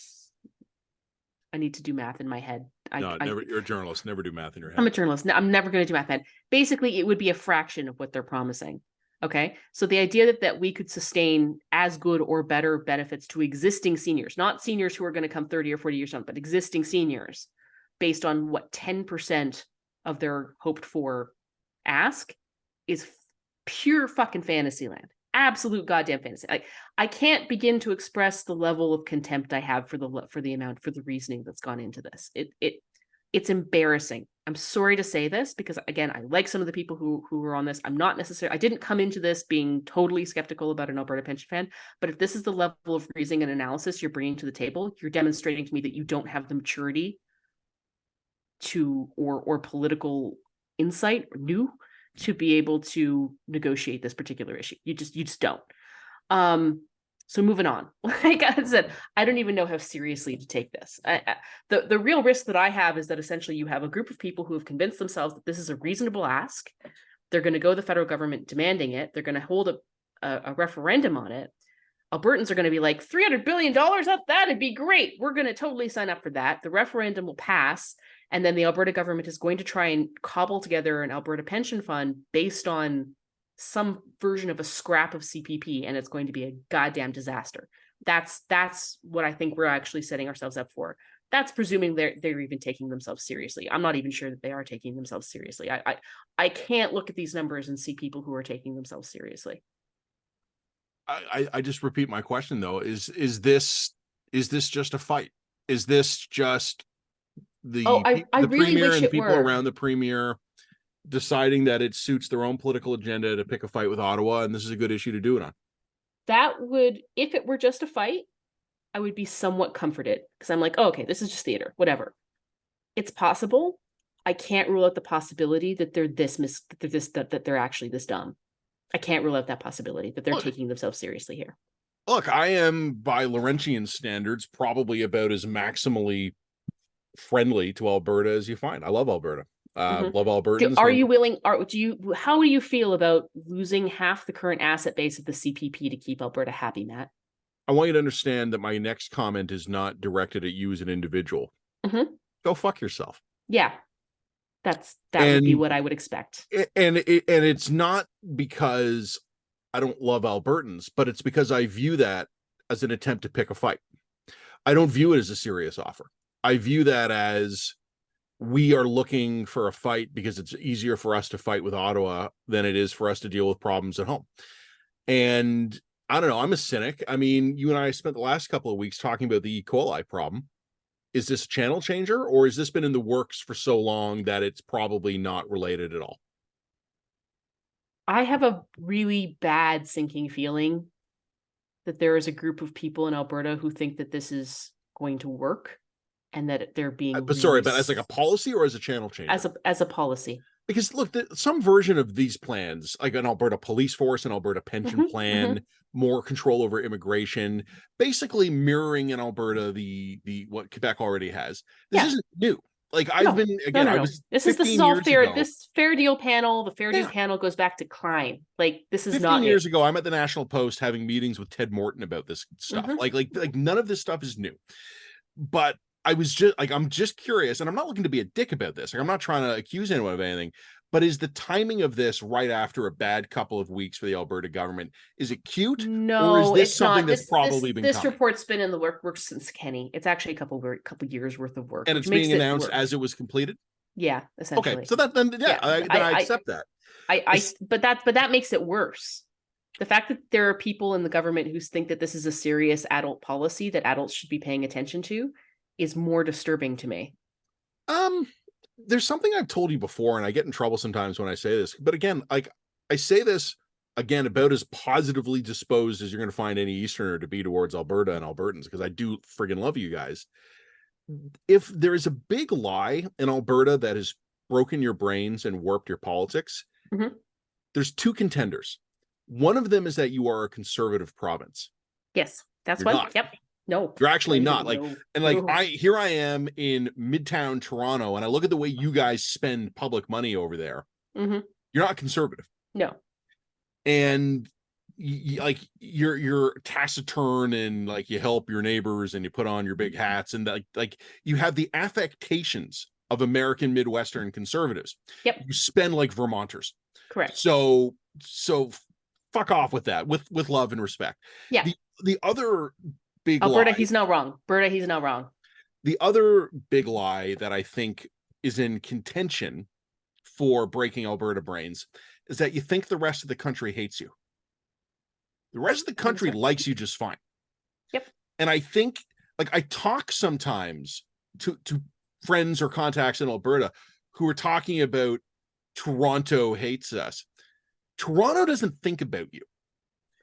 I need to do math in my head. You're a journalist. Never do math in your head. I'm a journalist. I'm never going to do math in. Basically, it would be a fraction of what they're promising. Okay. So the idea that we could sustain as good or better benefits to existing seniors, not seniors who are going to come 30 or 40 years on, but existing seniors based on what 10% of their hoped for ask is pure fucking fantasy land. Absolute goddamn fantasy. Like, I can't begin to express the level of contempt I have for the reasoning that's gone into this. It's embarrassing. I'm sorry to say this because, again, I like some of the people who are on this. I didn't come into this being totally skeptical about an Alberta pension fund, but if this is the level of reasoning and analysis you're bringing to the table, you're demonstrating to me that you don't have the maturity or political insight to be able to negotiate this particular issue. You just don't. So moving on, like I said, I don't even know how seriously to take this. The real risk that I have is that essentially you have a group of people who have convinced themselves that this is a reasonable ask. They're going to go to the federal government demanding it. They're going to hold a referendum on it. Albertans are going to be like, $300 billion, that'd be great. We're going to totally sign up for that. The referendum will pass. And then the Alberta government is going to try and cobble together an Alberta pension fund based on some version of a scrap of CPP, and it's going to be a goddamn disaster. That's what I think we're actually setting ourselves up for. That's presuming they're even taking themselves seriously. I'm not even sure that they are taking themselves seriously. I can't look at these numbers and see people who are taking themselves seriously. I just repeat my question though: is this just a fight? Is this just the really premier wish and it people were. around the premier deciding that it suits their own political agenda to pick a fight with Ottawa, and this is a good issue to do it on? That would, if it were just a fight, I would be somewhat comforted because I'm like, oh, okay, this is just theater, whatever. It's possible. I can't rule out the possibility that they're actually this dumb. I can't rule out that possibility that they're taking themselves seriously here. Look, I am, by Laurentian standards, probably about as maximally friendly to Alberta as you find. I love Alberta. Love Albertans. How do you feel about losing half the current asset base of the CPP to keep Alberta happy, Matt? I want you to understand that my next comment is not directed at you as an individual. Go fuck yourself. Yeah. That would be what I would expect. And it's not because I don't love Albertans, but it's because I view that as an attempt to pick a fight. I don't view it as a serious offer. I view that as we are looking for a fight because it's easier for us to fight with Ottawa than it is for us to deal with problems at home. And I don't know, I'm a cynic. I mean, you and I spent the last couple of weeks talking about the E. coli problem. Is this a channel changer, or has this been in the works for so long that it's probably not related at all? I have a really bad sinking feeling that there is a group of people in Alberta who think that this is going to work and that they're being but as like a policy or as a channel changer? As a policy. Because look, some version of these plans, like an Alberta police force, an Alberta pension plan, more control over immigration, basically mirroring in Alberta the what Quebec already has. This isn't new. Like I've been, again, I was This 15 is all years fair. ago. This fair deal panel, the fair deal Yeah. panel goes back to Klein. Like this is 15 not years new. ago, I'm at the National Post having meetings with Ted Morton about this stuff. Like none of this stuff is new. But I was just like, I'm just curious, and I'm not looking to be a dick about this. Like, I'm not trying to accuse anyone of anything, but is the timing of this right after a bad couple of weeks for the Alberta government? Is it cute? No, or is this it's something not. that's probably been this coming? report's been in the works since Kenny. It's actually a couple years worth of work, And which it's makes being it announced work. as it was completed. Yeah, essentially. Okay, so that then yeah, I accept that. But that makes it worse. The fact that there are people in the government who think that this is a serious adult policy that adults should be paying attention to is more disturbing to me. There's something I've told you before, and I get in trouble sometimes when I say this, but again, like I say this again about as positively disposed as you're going to find any Easterner to be towards Alberta and Albertans, because I do friggin' love you guys. If there is a big lie in Alberta that has broken your brains and warped your politics, there's two contenders. One of them is that you are a conservative province. Yes, that's You're one. not. Yep. No, you're actually not. no, like, no, and like no. I am in Midtown Toronto, and I look at the way you guys spend public money over there. You're not conservative. No. And you're taciturn, and like you help your neighbors and you put on your big hats, and like you have the affectations of American Midwestern conservatives. Yep. You spend like Vermonters. Correct. So fuck off with that, with love and respect. Yeah. The other big Alberta, lie, he's not wrong. Alberta, he's not wrong. The other big lie that I think is in contention for breaking Alberta brains is that you think the rest of the country hates you. The rest of the country likes you just fine. Yep. And I think, like, I talk sometimes to friends or contacts in Alberta who are talking about Toronto hates us. Toronto doesn't think about you.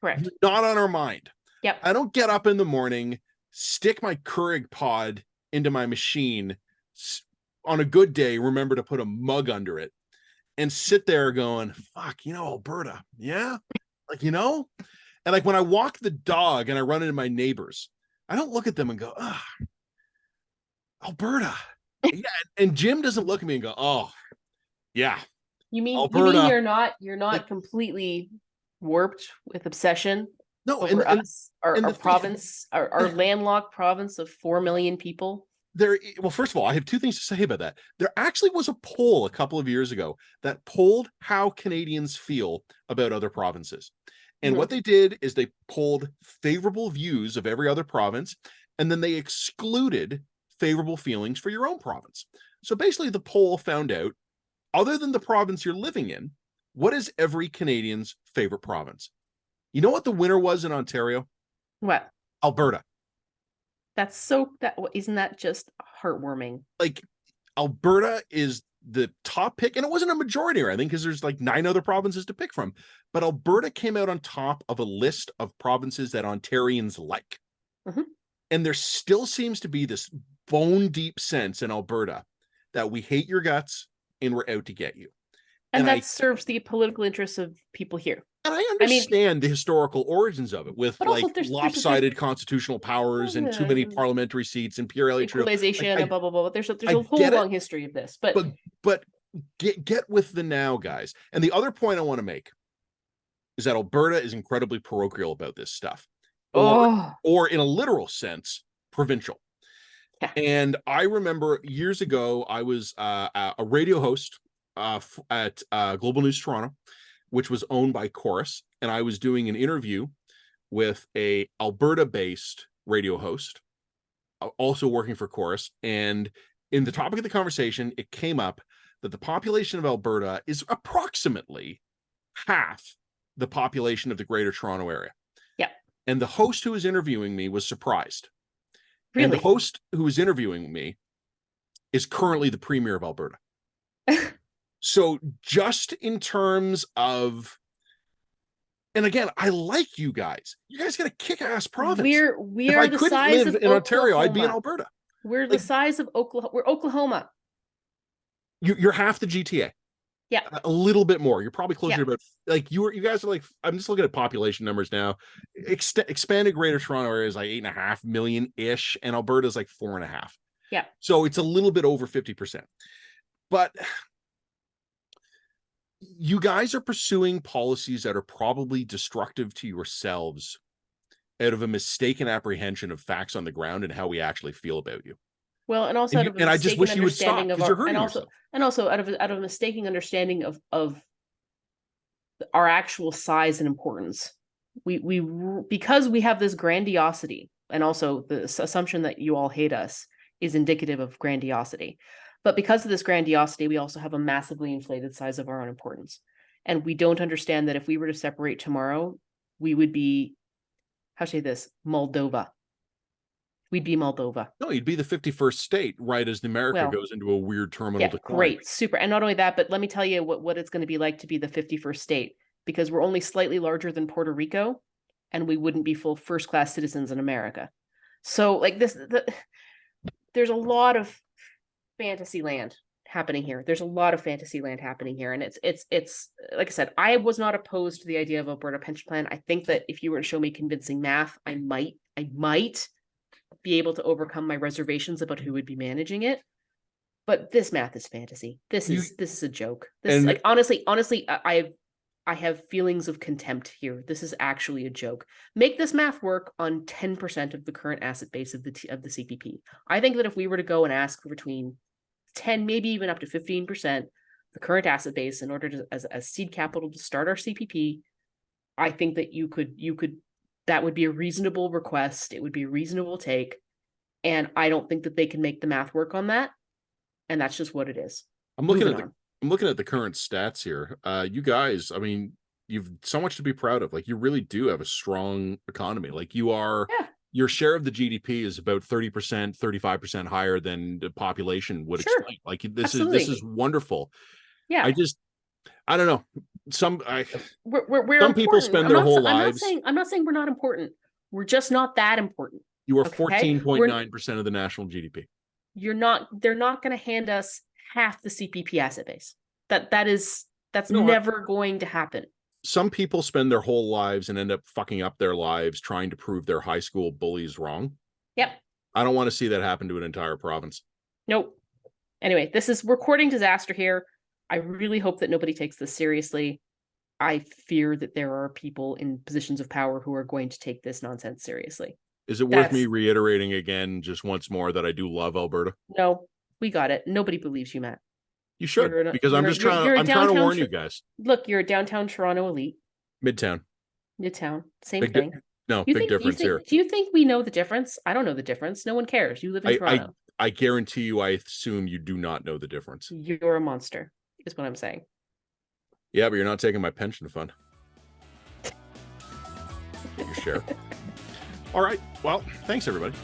Correct. You're not on our mind. Yep. I don't get up in the morning, stick my Keurig pod into my machine, on a good day, remember to put a mug under it, and sit there going, fuck, Alberta. Yeah. Like, and like when I walk the dog and I run into my neighbors, I don't look at them and go, ah, Alberta. Yeah. And Jim doesn't look at me and go, oh, yeah. You mean Alberta. You're not like, completely warped with obsession? No, over us, our province, our landlocked province of 4 million people. Well, first of all, I have two things to say about that. There actually was a poll a couple of years ago that polled how Canadians feel about other provinces. And what they did is they polled favorable views of every other province, and then they excluded favorable feelings for your own province. So basically, the poll found out, other than the province you're living in, what is every Canadian's favorite province? You know what the winner was in Ontario? What? Alberta. Isn't that just heartwarming? Like, Alberta is the top pick, and it wasn't a majority or anything because there's like 9 other provinces to pick from. But Alberta came out on top of a list of provinces that Ontarians like. And there still seems to be this bone deep sense in Alberta that we hate your guts and we're out to get you. And that serves the political interests of people here. And I understand the historical origins of it, with like lopsided constitutional powers and too many parliamentary seats and Pierre Elliott Trudeau. Equalization and blah, blah, blah. There's a whole long history of this. But get with the now, guys. And the other point I want to make is that Alberta is incredibly parochial about this stuff. Or in a literal sense, provincial. Yeah. And I remember years ago, I was a radio host at Global News Toronto, which was owned by Chorus, and I was doing an interview with a Alberta-based radio host, also working for Chorus. And in the topic of the conversation, it came up that the population of Alberta is approximately half the population of the Greater Toronto Area. Yeah. And the host who was interviewing me was surprised. Really? And the host who was interviewing me is currently the Premier of Alberta. So just in terms of, and again, I like you guys. You guys got a kick-ass province. We are the size of Ontario, I'd be in Alberta. We're the size of Oklahoma. We're Oklahoma. You're half the GTA. Yeah. A little bit more. You're probably closer to about, like, you guys are like, I'm just looking at population numbers now. Expanded Greater Toronto area is like 8.5 million-ish, and Alberta is like 4.5. Yeah. So it's a little bit over 50%. But you guys are pursuing policies that are probably destructive to yourselves out of a mistaken apprehension of facts on the ground and how we actually feel about you. Well, and also And I just wish you would stop, because you're hurting yourself. And also out of a mistaken understanding of our actual size and importance. We because we have this grandiosity, and also the assumption that you all hate us is indicative of grandiosity. But because of this grandiosity, we also have a massively inflated size of our own importance. And we don't understand that if we were to separate tomorrow, we would be, how should I say this, Moldova. We'd be Moldova. No, you'd be the 51st state, right as America goes into a weird terminal decline. Great, super. And not only that, but let me tell you what it's going to be like to be the 51st state, because we're only slightly larger than Puerto Rico, and we wouldn't be full first-class citizens in America. So like there's a lot of fantasy land happening here. There's a lot of fantasy land happening here. And it's like I said, I was not opposed to the idea of Alberta pension plan. I think that if you were to show me convincing math, I might be able to overcome my reservations about who would be managing it. But this math is fantasy. This is a joke. This, like, honestly, I have feelings of contempt here. This is actually a joke. Make this math work on 10% of the current asset base of the CPP. I think that if we were to go and ask for between 10, maybe even up to 15%, the current asset base in order to, as seed capital to start our CPP, I think that you could, that would be a reasonable request. It would be a reasonable take. And I don't think that they can make the math work on that. And that's just what it is. I'm looking at the current stats here. You guys, I mean, you've so much to be proud of. Like, you really do have a strong economy. Like, you are, your share of the GDP is about 30%, 35% higher than the population would explain. Like, this is wonderful. Yeah. I don't know. Some people spend their whole lives. I'm not saying we're not important. We're just not that important. You are 14.9% of the national GDP. They're not going to hand us half the CPP asset base. That's never going to happen. Some people spend their whole lives and end up fucking up their lives trying to prove their high school bullies wrong. Yep. I don't want to see that happen to an entire province. Nope. Anyway, we're courting disaster here. I really hope that nobody takes this seriously. I fear that there are people in positions of power who are going to take this nonsense seriously. Is it worth me reiterating again, just once more, that I do love Alberta? No, we got it. Nobody believes you, Matt. You should, because I'm trying to warn you guys. Look, you're a downtown Toronto elite. Midtown. Same thing. Big difference here. Do you think we know the difference? I don't know the difference. No one cares. You live in Toronto. I guarantee you, I assume you do not know the difference. You're a monster, is what I'm saying. Yeah, but you're not taking my pension fund. Get your share. All right. Well, thanks, everybody.